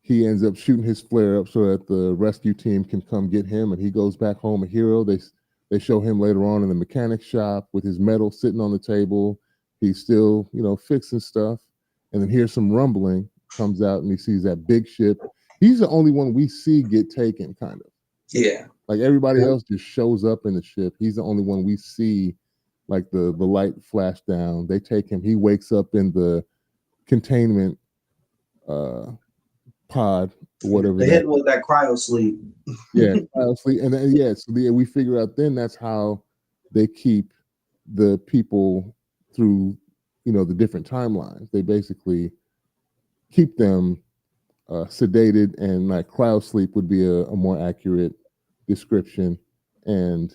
he ends up shooting his flare up so that the rescue team can come get him, and he goes back home a hero. They show him later on in the mechanic shop with his medal sitting on the table. He's still, fixing stuff. And then here's some rumbling, comes out, and he sees that big ship. He's the only one we see get taken, kind of. Yeah. Like everybody else just shows up in the ship. He's the only one we see, like the light flash down. They take him. He wakes up in the containment pod, or whatever. They hit with that cryo sleep. Yeah, cryo sleep. And then, so we figure out then that's how they keep the people through, the different timelines. They basically keep them sedated, and like cryo sleep would be a more accurate description. And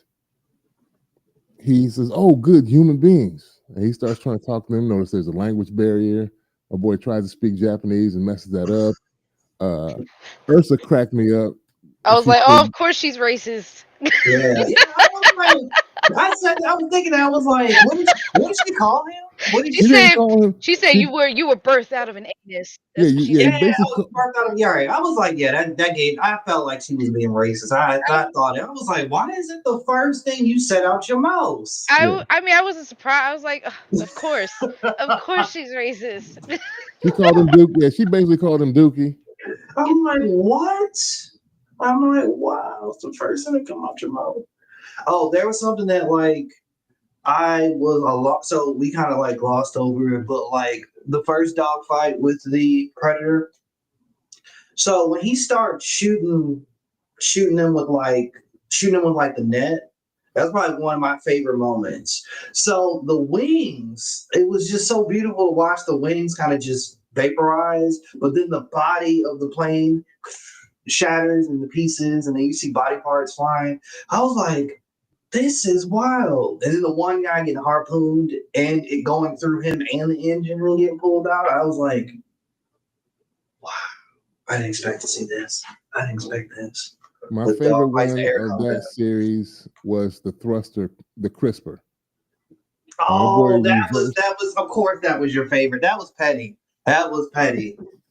he says, "Oh, good human beings." And he starts trying to talk to them. Notice there's a language barrier. A boy tries to speak Japanese and messes that up. Ursa cracked me up. I was like, "Oh, of course she's racist." Yeah. I was like, I was thinking, I was like, what did she call him? What did She said? him? She said you were birthed out of an anus. That's what she said. I was birthed out of. Yeah, I was like, that gave. I felt like she was being racist. I thought it. I was like, why is it the first thing you said out your mouth? I mean, I wasn't surprised. I was like, of course she's racist. She called him Dookie. Yeah, she basically called him Dookie. I'm like, what? I'm like, wow, it's the first thing that come out your mouth. Oh, there was something that like I was a lot. So we kind of like glossed over it, but like the first dog fight with the predator. So when he starts shooting them with the net, that's probably one of my favorite moments. So the wings, it was just so beautiful to watch the wings kind of just vaporize, but then the body of the plane shatters into pieces, and then you see body parts flying. I was like, this is wild. And then the one guy getting harpooned and it going through him and the engine really getting pulled out. I was like, wow, I didn't expect to see this. I didn't expect this. My favorite one of that series was the thruster, the crisper. Oh, that was, of course, that was your favorite. That was petty.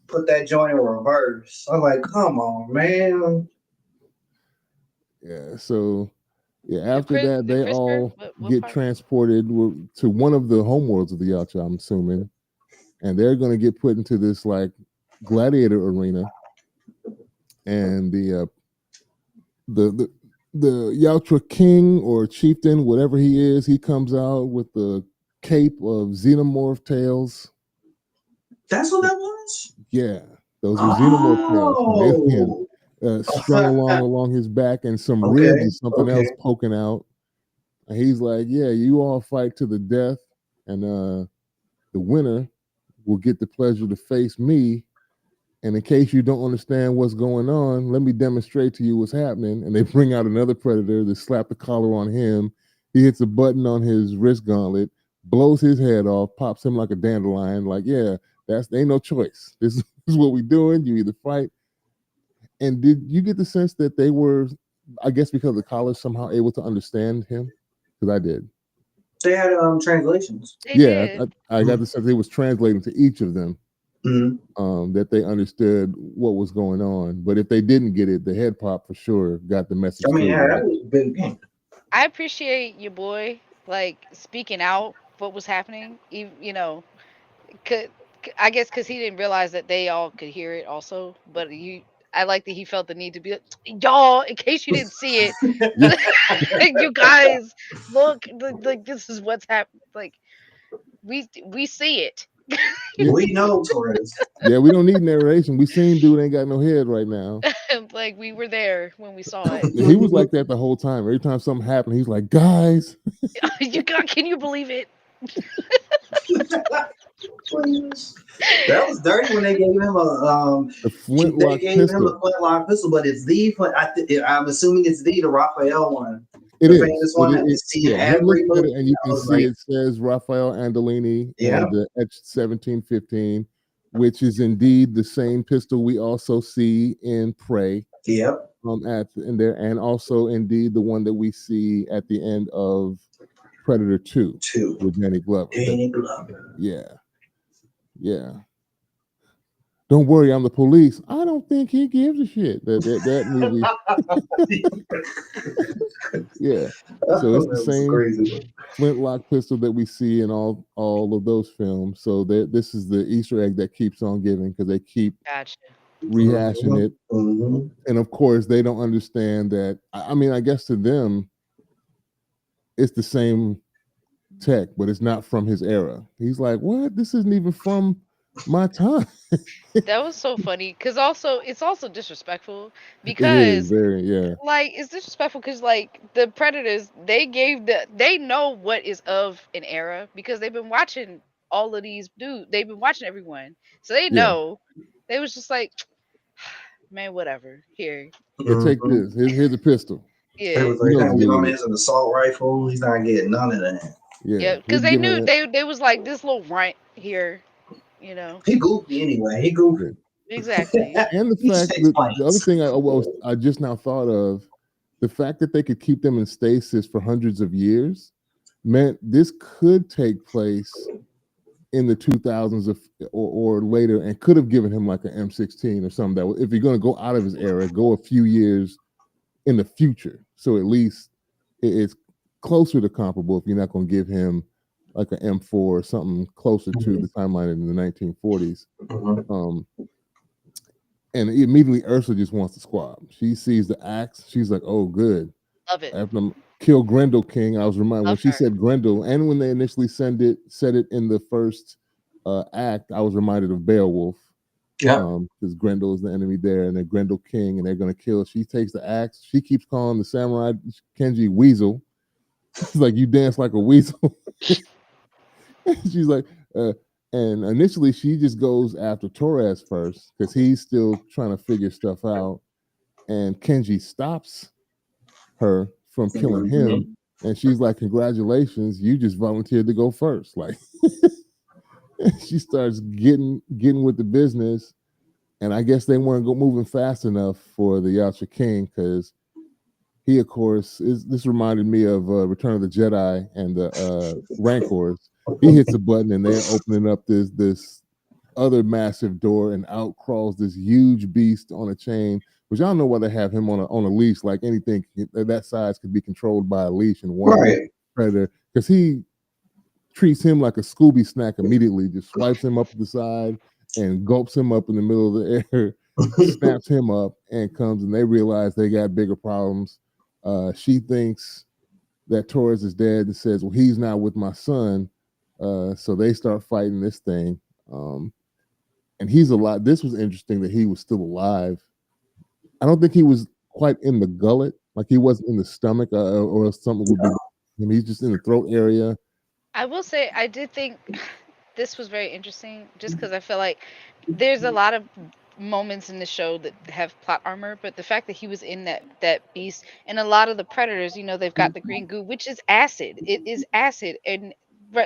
Put that joint in reverse. I'm like, come on, man. Yeah, so after that, they all get transported to one of the homeworlds of the Yacha, I'm assuming, and they're going to get put into this like gladiator arena, and the Yacha king or chieftain, whatever he is, he comes out with the cape of xenomorph tails. That's what that was? Yeah, those were xenomorph tails. Strung along his back, and some ribs and something else poking out. And he's like, yeah, you all fight to the death, and the winner will get the pleasure to face me. And in case you don't understand what's going on, let me demonstrate to you what's happening. And they bring out another predator. They slap the collar on him. He hits a button on his wrist gauntlet, blows his head off, pops him like a dandelion. Like, yeah, ain't no choice. This is what we're doing. You either fight. And did you get the sense that they were, I guess because of the collar, somehow able to understand him? Because I did. They had translations. I got the sense they was translating to each of them. Mm-hmm. That they understood what was going on. But if they didn't get it, the head pop for sure got the message. I mean, that was a big game. I appreciate your boy like speaking out what was happening. I guess because he didn't realize that they all could hear it also. But I like that he felt the need to be like, y'all, in case you didn't see it, you guys look like this is what's happening. Like we see it. We know, Torres. Yeah, we don't need narration. We seen dude ain't got no head right now. Like we were there when we saw it. Yeah, he was like that the whole time. Every time something happened, he's like, guys. Can you believe it? That was dirty when they gave him a flintlock pistol. But it's I'm assuming it's the Raphael one. It the is. famous one that we see in Yeah, you look every at movie. it and you I can was see like, it says Raphael Andolini yeah, and etched 1715, which is indeed the same pistol we also see in Prey yep, at in there, and also indeed the one that we see at the end of Predator 2 two. with Danny Glover. Danny Glover. Yeah, yeah. Don't worry, I'm the police. I don't think he gives a shit. That movie. Yeah. So it's Oh, the that was a same crazy one. flintlock pistol that we see in all of those films. So this is the Easter egg that keeps on giving because they keep Gotcha. rehashing it. Mhm. And of course, they don't understand that. I mean, I guess to them, it's the same tech, but it's not from his era. He's like, what? This isn't even from my time. That was so funny because also it's also disrespectful It is because very, yeah, like it's disrespectful because like the predators they know what is of an era because they've been watching all of these dudes, they've been watching everyone, so they yeah. know. They was just like, man, whatever, here. Here, take Mhm. this. Here's a pistol. It Yeah. was You like, know he's it's gonna a give good him idiot. his an assault rifle. He's not getting none of that. Yeah, Yeah, he's because they giving knew it. they was like this little runt here, you know. He goofy anyway. He goofy. Yeah. Exactly. And the He fact takes that the other planes. thing I just now thought of, the fact that they could keep them in stasis for hundreds of years meant this could take place in the 2000s or later, and could have given him like an M16 or something. That if you're going to go out of his era, go a few years in the future, so at least it's closer to comparable. If you're not going to give him like an M4 or something closer to the timeline in the 1940s. Mhm. Um, and immediately Ursula just wants to squab. She sees the axe. She's like, "Oh, good." Love it. After them kill Grendel King, I was reminded when Love she her. said Grendel, and when they initially said it in the first act, I was reminded of Beowulf, Yeah. because Grendel is the enemy there, and then Grendel King, and they're gonna kill. She takes the axe. She keeps calling the samurai Kenji Weasel. She's like, "You dance like a weasel." She's like, and initially she just goes after Torres first because he's still trying to figure stuff out, and Kenji stops her from killing him, Mhm. and she's like, "Congratulations, you just volunteered to go first." Like, she starts getting with the business, and I guess they weren't moving fast enough for the Yacha King because he, of course, is. This reminded me of Return of the Jedi and the Rancors. He hits a button and they're opening up this other massive door, and out crawls this huge beast on a chain. Which I don't know why they have him on a leash. Like anything that size could be controlled by a leash, and one Right. predator, because he treats him like a Scooby snack immediately. Just swipes him up the side and gulps him up in the middle of the air, snaps him up, and comes. And they realize they got bigger problems. She thinks that Torres is dead and says, "Well, he's not with my son." So they start fighting this thing. And he's alive. This was interesting that he was still alive. I don't think he was quite in the gullet, like he wasn't in the stomach, or something would be. He's just in the throat area. I will say I did think this was very interesting just because I feel like there's a lot of moments in the show that have plot armor, but the fact that he was in that beast and a lot of the predators, they've got the green goo, which is acid. It is acid, and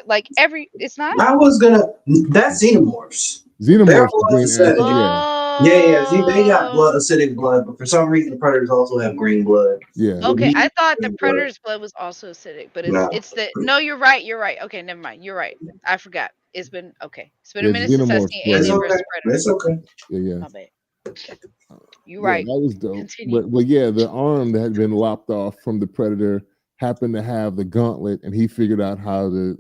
like every it's not. I was gonna. That's xenomorphs. Their Xenomorphs, blood's green acid, acidic. yeah, Yeah, yeah. See, they got blood, Oh, acidic blood, but for some reason, the predators also have green blood. yeah. But okay. he I thought the green blood. predator's blood was also acidic, but it's No. it's the no. You're right. You're right. Okay, never mind. You're right. I forgot. It's been okay. It's been a Yeah, minute since I've xenomorphs seen It's blood. Alien okay. versus Predator. It's okay. Yeah, yeah. My bad. You're Yeah, right. that was dope. Continue. But yeah, the arm that had been lopped off from the predator happened to have the gauntlet, and he figured out how to,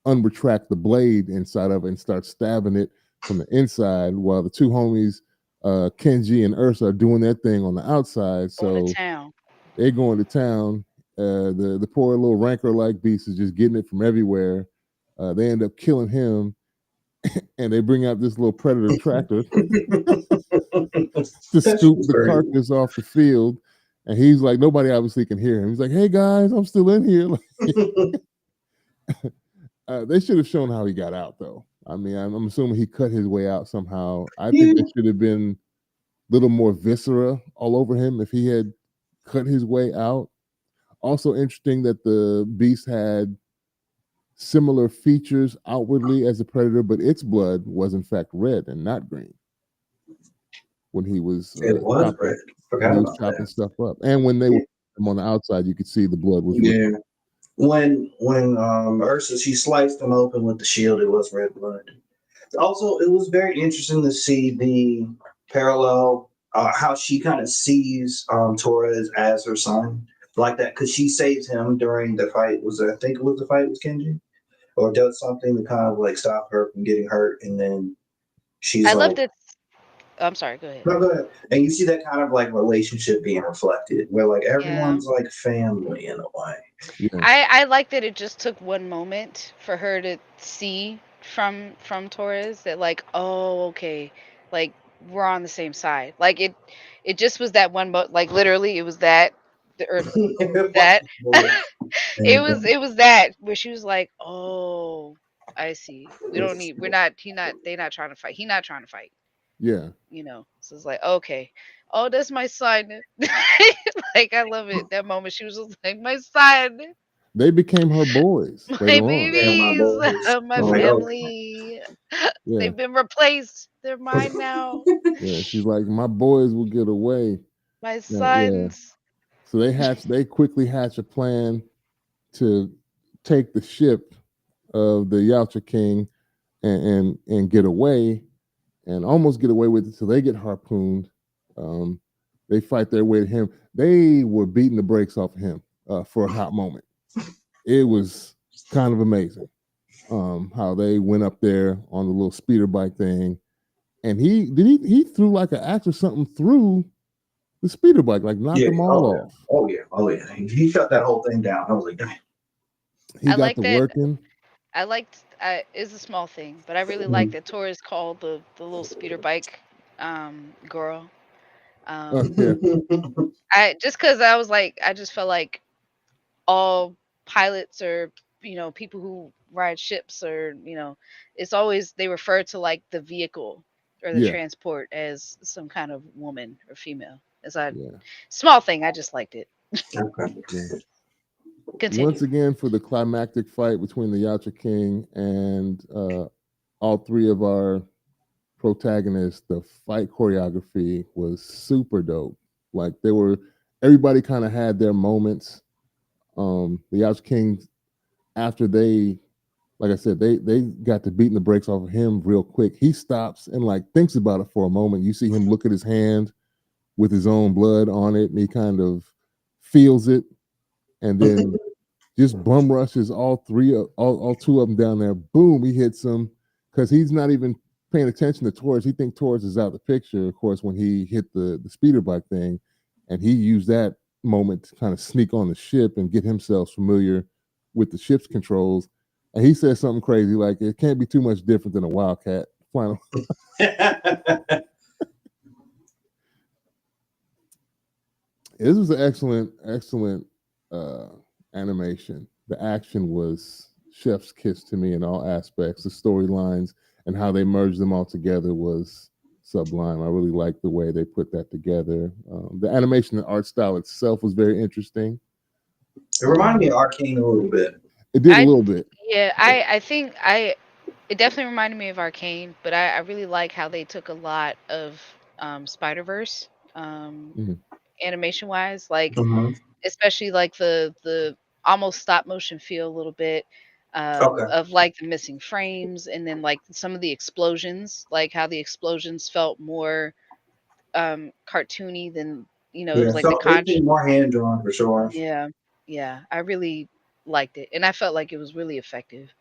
unretract the blade inside of it and start stabbing it from the inside, while the two homies, Kenji and Ursa, are doing their thing on the outside. Going to So town. they're going to town. The poor little rancor like beast is just getting it from everywhere. They end up killing him, and they bring out this little predator tractor to That's scoop the crazy. carcass off the field. And he's like, nobody obviously can hear him. He's like, "Hey guys, I'm still in here." They should have shown how he got out, though. I mean, I'm assuming he cut his way out somehow. I think Yeah. there should have been a little more viscera all over him if he had cut his way out. Also interesting that the beast had similar features outwardly as a predator, but its blood was in fact red and not green when he was It was red. Forgot about chopping that. stuff up. And when they were on the outside, you could see the blood was red. Yeah. When Ursa she sliced him open with the shield, it was red blood. Also, it was very interesting to see the parallel, how she kind of sees Torres as her son, like that, because she saves him during the fight. I think it was the fight with Kenji, or does something to kind of like stop her from getting hurt, and then she's I like, loved it. I'm sorry. Go ahead. no, go ahead. And you see that kind of like relationship being reflected, where like Yeah. everyone's like family in a way. Yeah, I like that it just took one moment for her to see from Torres that like, oh, okay, like we're on the same side. Like it just was that one like literally it was that or that it was that where she was like, oh, I see. We don't need we're not he not they not trying to fight. He not trying to fight, yeah. So it's like, okay. Oh, that's my son. Like I love it. That moment she was just like, my son. They became her boys My later on. They're my babies, boys. my I'm Yeah, like, oh, family. yeah, They've been replaced. They're mine now. yeah. She's like, my boys will get away. My Yeah. sons. So they quickly hatch a plan to take the ship of the Yautja King and get away and almost get away with it. So they get harpooned. Um, they fight their way to him. They were beating the brakes off of him for a hot moment. It was kind of amazing how they went up there on the little speeder bike thing, and he threw like an axe or something through the speeder bike, like knocked yeah, them all off. oh yeah. He shut that whole thing down. I was like, dang. He I got like to that. working. I liked. It's a small thing, but I really like that Torres called the little speeder bike girl. Um, Yeah, I just because I was like, I just felt like all pilots or people who ride ships or it's always they refer to like the vehicle or the yeah, transport as some kind of woman or female. As a yeah, small thing, I just liked it. Okay. yeah. Once Continue. again, for the climactic fight between the Yautja King and all three of our protagonists, the fight choreography was super dope. Like everybody kind of had their moments. The Yautja King, after like I said, they got to beating the brakes off of him real quick. He stops and like thinks about it for a moment. You see him look at his hand with his own blood on it, and he kind of feels it, and then just bum rushes all two of them down there. Boom, he hits them because he's not even paying attention to Torres. He thinks Torres is out the picture, of course, when he hit the speeder bike thing, and he used that moment to kind of sneak on the ship and get himself familiar with the ship's controls. And he says something crazy like, "It can't be too much different than a Wildcat." Final. This was an excellent uh, animation. The action was chef's kiss to me in all aspects. The storylines and how they merged them all together was sublime. I really liked the way they put that together. The animation and art style itself was very interesting. It reminded me of Arcane a little bit. It did a I little bit. Yeah, I think I it definitely reminded me of Arcane, but I really like how they took a lot of Spider Verse Mhm. animation wise, like Mhm. especially like the almost stop motion feel a little bit Okay. of like the missing frames and then like some of the explosions, like how the explosions felt more cartoony than it Yeah, was like the so it conch. seemed more hand drawn for sure. Yeah, yeah, I really liked it, and I felt like it was really effective.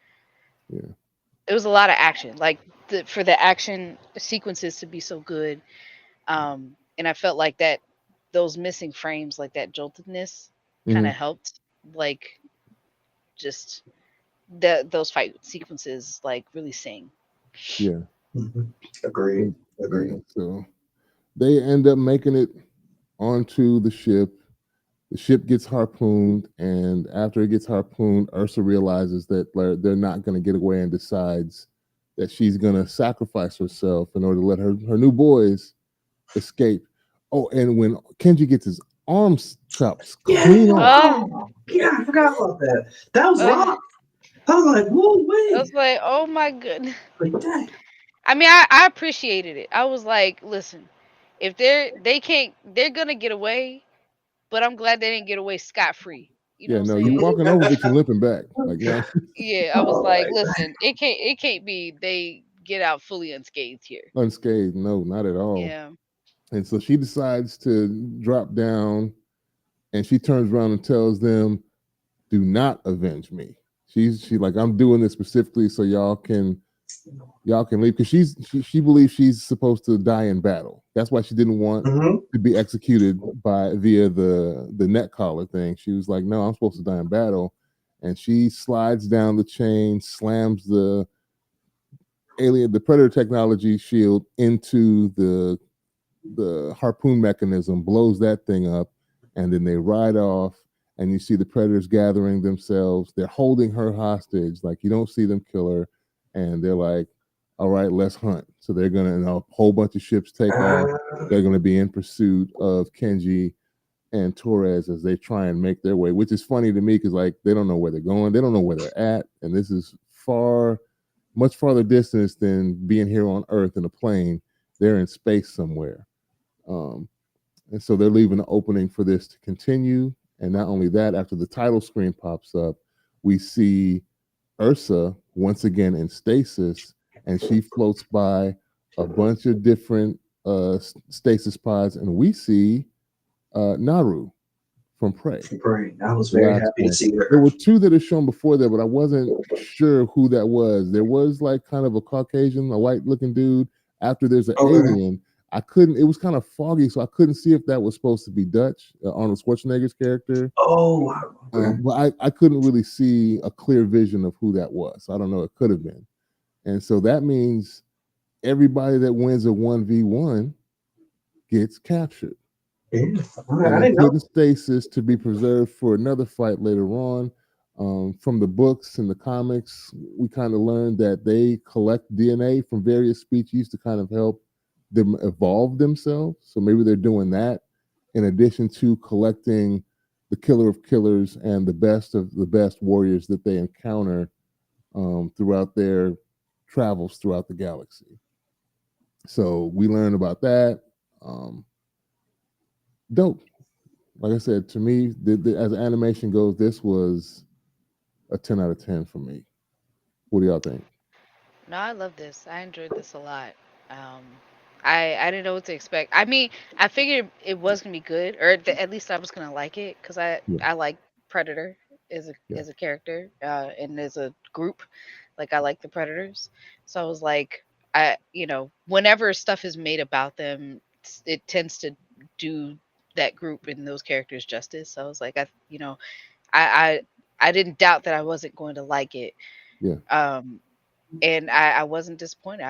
Yeah. It was a lot of action, like for the action sequences to be so good. And I felt like that those missing frames, like that joltedness, kind of Hmm. helped, like just those fight sequences, like really sing. Yeah. Mhm. Agreed. Yeah. Agreed. So they end up making it onto the ship. The ship gets harpooned, and after it gets harpooned, Ursa realizes that they're not going to get away and decides that she's going to sacrifice herself in order to let her new boys escape. Oh, and when Kenji gets his arms chopped Yeah. clean off, Oh, Yeah, I forgot about that. That was Uh, rough. I was like, whoa, I wait. was like, oh my goodness. Like, dang. I mean, I appreciated it. I was like, listen, if they can't, they're gonna get away, but I'm glad they didn't get away scot free. You know Yeah, what I'm no, you saying? walking over, but you limping back. Like, no, Yeah, I was Oh like, my God. listen, it can't be they get out fully unscathed here. unscathed. No, not at all. Yeah. And so she decides to drop down, and she turns around and tells them, "Do not avenge me." She like, I'm doing this specifically so y'all can leave, because she believes she's supposed to die in battle. That's why she didn't want Mm-hmm. to be executed by via the neck collar thing. She was like, no, I'm supposed to die in battle. And she slides down the chain, slams the predator technology shield into the harpoon mechanism, blows that thing up, and then they ride off. And you see the predators gathering themselves. They're holding her hostage. Like, you don't see them kill her, and they're like, "All right, let's hunt." So they're gonna, a whole bunch of ships take off. They're gonna be in pursuit of Kenji and Torres as they try and make their way. Which is funny to me, because like, they don't know where they're going, they don't know where they're at, and this is much farther distance than being here on Earth in a plane. They're in space somewhere. Um, and so they're leaving an opening for this to continue. And not only that, after the title screen pops up, we see Ursa once again in stasis, and she floats by a bunch of different stasis pods, and we see Naru from Prey, Great. I was the very last happy to one. see There her. were two that are shown before that, but I wasn't sure who that was. There was like kind of a Caucasian, a white looking dude. After there's an Okay. alien. I couldn't. It was kind of foggy, so I couldn't see if that was supposed to be Dutch, Arnold Schwarzenegger's character. Oh, wow. Okay. But I couldn't really see a clear vision of who that was. So I don't know. It could have been. And so that means everybody that wins a 1v1 gets captured, Yeah. Okay, and I then didn't put know. in stasis to be preserved for another fight later on. From the books and the comics, we kind of learned that they collect DNA from various species to kind of help them evolve themselves. So maybe they're doing that in addition to collecting the killer of killers and the best of the best warriors that they encounter throughout their travels throughout the galaxy. So we learn about that. Um, Dope. Like I said, to me, as animation goes, this was a 10 out of 10 for me. What do y'all think? No, I love this. I enjoyed this a lot. Um, I didn't know what to expect. I mean, I figured it was gonna be good, or at least I was gonna like it because Yeah, I like Predator yeah, as a character, and as a group. Like I like the Predators, so I was like, whenever stuff is made about them, it tends to do that group and those characters justice. So I was like, I I didn't doubt that I wasn't going to like it. yeah, Um, and I wasn't disappointed.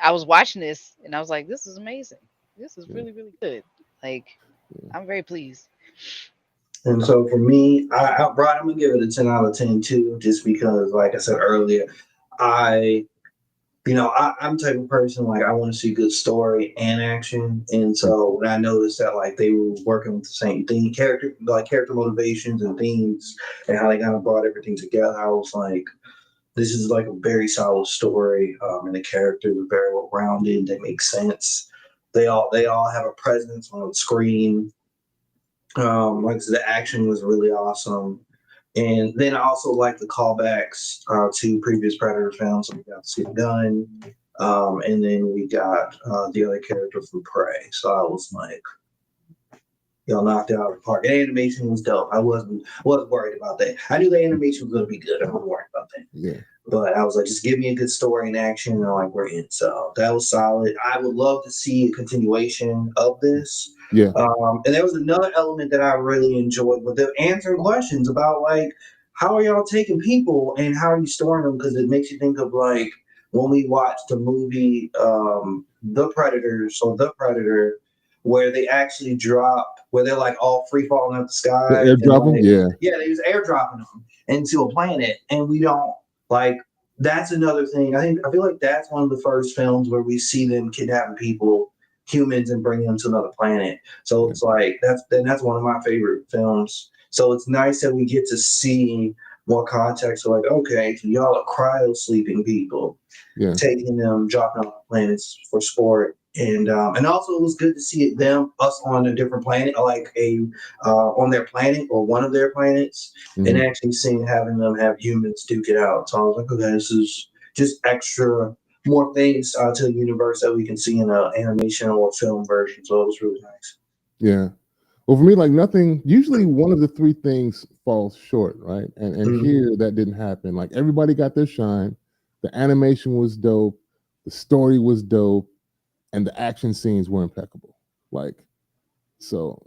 I was watching this and I was like, this is amazing. This is yeah, really really good. Like yeah. I'm very pleased. And so for me, Brian, I'm gonna give it a 10 out of 10 too, just because, like I said earlier, I, I'm the type of person like I want to see good story and action. And Yeah. so when I noticed that like they were working with the same theme, character motivations and themes, and how they kind of brought everything together, I was like, this is like a very solid story, and the characters are very well rounded. They make sense. They all have a presence on the screen. Like I said, the action was really awesome. And then I also like the callbacks to previous Predator films. So we got to see the gun, and then we got the other character from Prey. So I was like, y'all knocked it out of the park. And animation was dope. I wasn't worried about that. I knew the animation was gonna be good. I wasn't worried about that. Yeah. But I was like, just give me a good story and action, and I'm like, we're in. So that was solid. I would love to see a continuation of this. Yeah. And there was another element that I really enjoyed with them answering questions about like, how are y'all taking people and how are you storing them? Because it makes you think of like when we watched the movie The Predators or The Predator, where they actually drop, where they're like all free falling out the The sky and airdrop them? like, Yeah. yeah, they was airdropping them into a planet, and we don't like. That's another thing. I feel like that's one of the first films where we see them kidnapping people, humans, and bringing them to another planet. So Yeah. it's like that's one of my favorite films. So it's nice that we get to see more context. So like, okay, so y'all are cryo sleeping people, Yeah. taking them, dropping off planets for sport. And also it was good to see us on a different planet, like on their planet or one of their planets, and Mhm. actually having them have humans duke it out. So I was like, okay, this is just extra more things to the universe that we can see in an animation or film version. So it was really nice. Yeah. Well, for me, like nothing. Usually, one of the three things falls short, right? And Mhm. here that didn't happen. Like everybody got their shine. The animation was dope. The story was dope, and the action scenes were impeccable. Like so,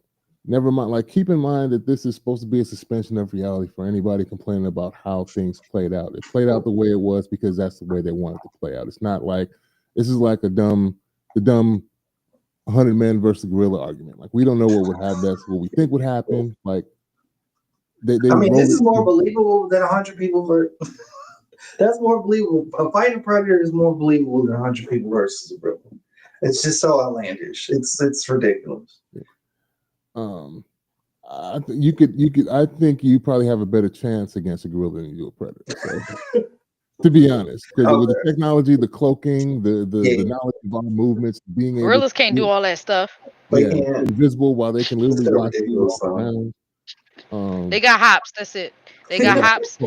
never mind. Like keep in mind that this is supposed to be a suspension of reality for anybody complaining about how things played out. It played out the way it was because that's the way they wanted to play out. It's not like this is like the dumb 100 men versus gorilla argument. Like we don't know what would happen. That's what we think would happen. Like they I mean, this roll is it. more believable than 100 people for. That's more believable. A fighting predator is more believable than 100 people versus a gorilla. It's just so outlandish. It's ridiculous. Um, you could. I think you probably have a better chance against a gorilla than you do a predator. So to be honest, because with the Okay. technology, the cloaking, the Yeah, knowledge of our movements, being able to Gorillas can't do all that stuff. they yeah, can't. invisible while they can It's literally still watch you ridiculous walk though. around. They Um, got hops. That's it. They got yeah, hops.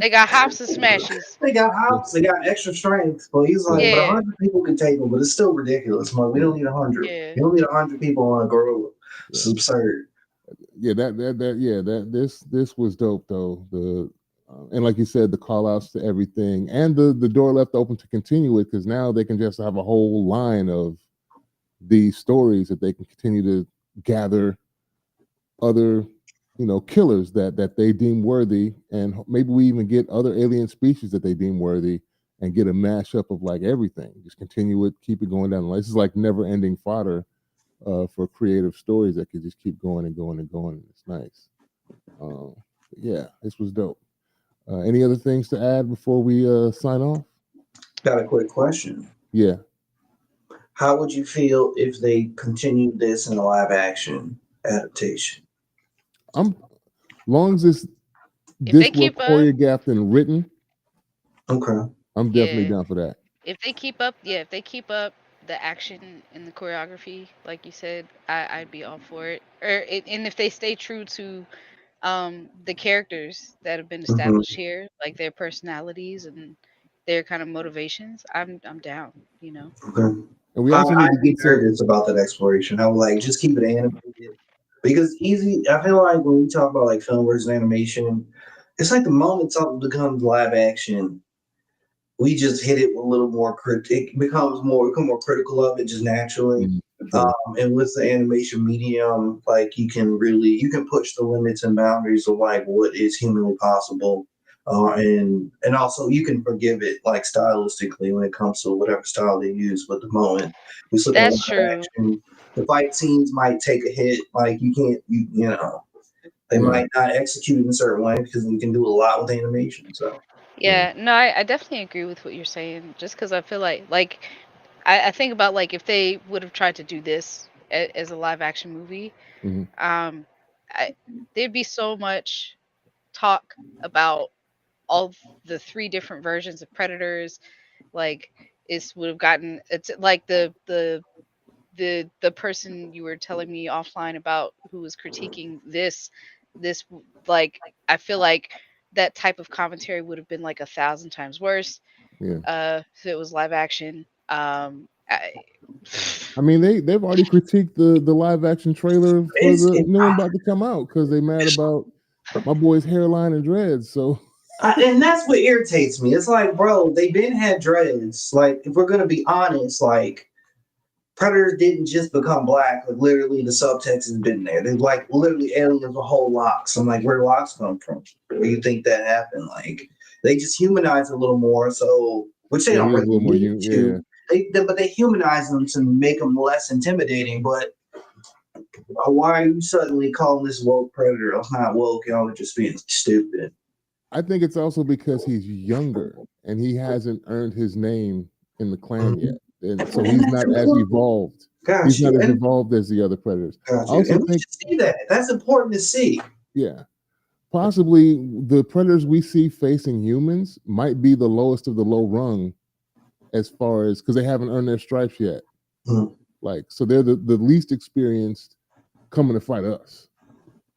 They got hops and smashes. They got yeah, hops. They got extra strength. But he's like, yeah, but Yeah, 100 people can take them. But it's still ridiculous. Man. We yeah, don't need 100. yeah. You don't need 100 people on a gorilla. It's yeah. absurd. Yeah, that this was dope though. The and like you said, the call outs to everything, and the door left open to continue it because now they can just have a whole line of these stories that they can continue to gather other killers that they deem worthy, and maybe we even get other alien species that they deem worthy, and get a mashup of like everything. Just continue it, keep it going down the line. This is like never ending fodder for creative stories that could just keep going and going and going. It's nice. Um, yeah, this was dope. Any other things to add before we sign off? Got a quick question. Yeah, How would you feel if they continued this in a live action adaptation? I'm long as If they this were keep up, choreographed and written, Okay. I'm definitely yeah. down for that. If they keep up the action and the choreography, like you said, I'd be all for it. And if they stay true to the characters that have been Hmm. established here, like their personalities and their kind of motivations, I'm down. You know. Okay. And we also need to I'd be get some. nervous about that exploration. I would like just keep it animated because easy. I feel like when we talk about like film versus animation, it's like the moment something becomes live action, we just hit it with a little more it become more critical of it just naturally. For sure. And with the animation medium, like you can push the limits and boundaries of like what is humanly possible. And also you can forgive it like stylistically when it comes to whatever style they use. But the moment we look at That's live true. action, the fight scenes might take a hit. Like you can't, you know, they Yeah, might not execute in a certain way because we can do a lot with animation. So yeah, Yeah, no, I definitely agree with what you're saying. Just because I feel like I think about like if they would have tried to do this as a live action movie, hmm um, I, there'd be so much talk about all the three different versions of predators. Like it would have gotten it's like the person you were telling me offline about who was critiquing this like I feel like that type of commentary would have been like 1,000 times worse yeah. if it was live action. I mean, they've already critiqued the live action trailer for it's the it, new one about to come out because they mad about my boy's hairline and dreads. So and that's what irritates me. It's like, bro, they been had dreads. Like, if we're gonna be honest, like predators didn't just become black. Like, literally, the subtext has been there. They like literally aliens with whole locks. I'm like, where do locks come from? Where do you think that happened? Like, they just humanize a little more. So, which they yeah, don't he is a really little more need yeah. to. But they humanize them to make them less intimidating. But why are you suddenly calling this woke predator? It's not woke. Y'all are just being stupid. I think it's also because he's younger and he hasn't earned his name in the clan yet, and so And he's that's not as important. evolved. Got He's you. not as And evolved as the other predators. got I you. also And we think, should see that. That's important to see. yeah, possibly the predators we see facing humans might be the lowest of the low rung as far as because they haven't earned their stripes yet. Mm. Like, so they're the least experienced coming to fight us.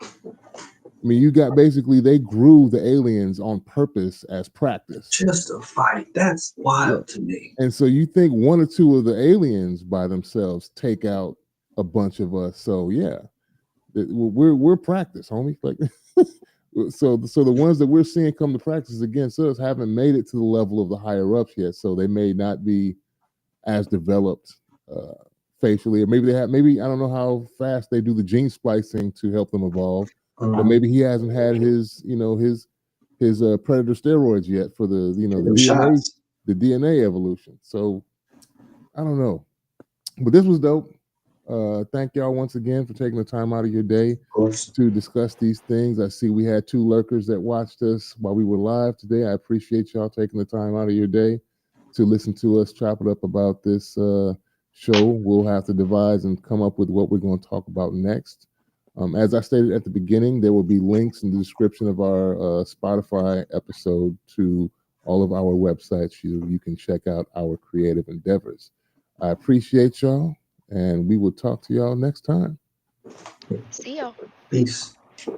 I mean, you got basically they grew the aliens on purpose as practice. Just a fight. That's wild to me. And so you think one or two of the aliens by themselves take out a bunch of us. So yeah, we're practice, homie. Like, so the ones that we're seeing come to practice against us haven't made it to the level of the higher ups yet. So they may not be as developed facially, or maybe they have. Maybe I don't know how fast they do the gene splicing to help them evolve, but maybe he hasn't had his predator steroids yet for the the DNA evolution. So I don't know, but this was dope. Thank y'all once again for taking the time out of your day to discuss these things. I see we had 2 lurkers that watched us while we were live today. I appreciate y'all taking the time out of your day to listen to us chop it up about this show. We'll have to devise and come up with what we're going to talk about next. As I stated at the beginning, there will be links in the description of our Spotify episode to all of our websites. You can check out our creative endeavors. I appreciate y'all, and we will talk to y'all next time. See y'all. Peace. Peace.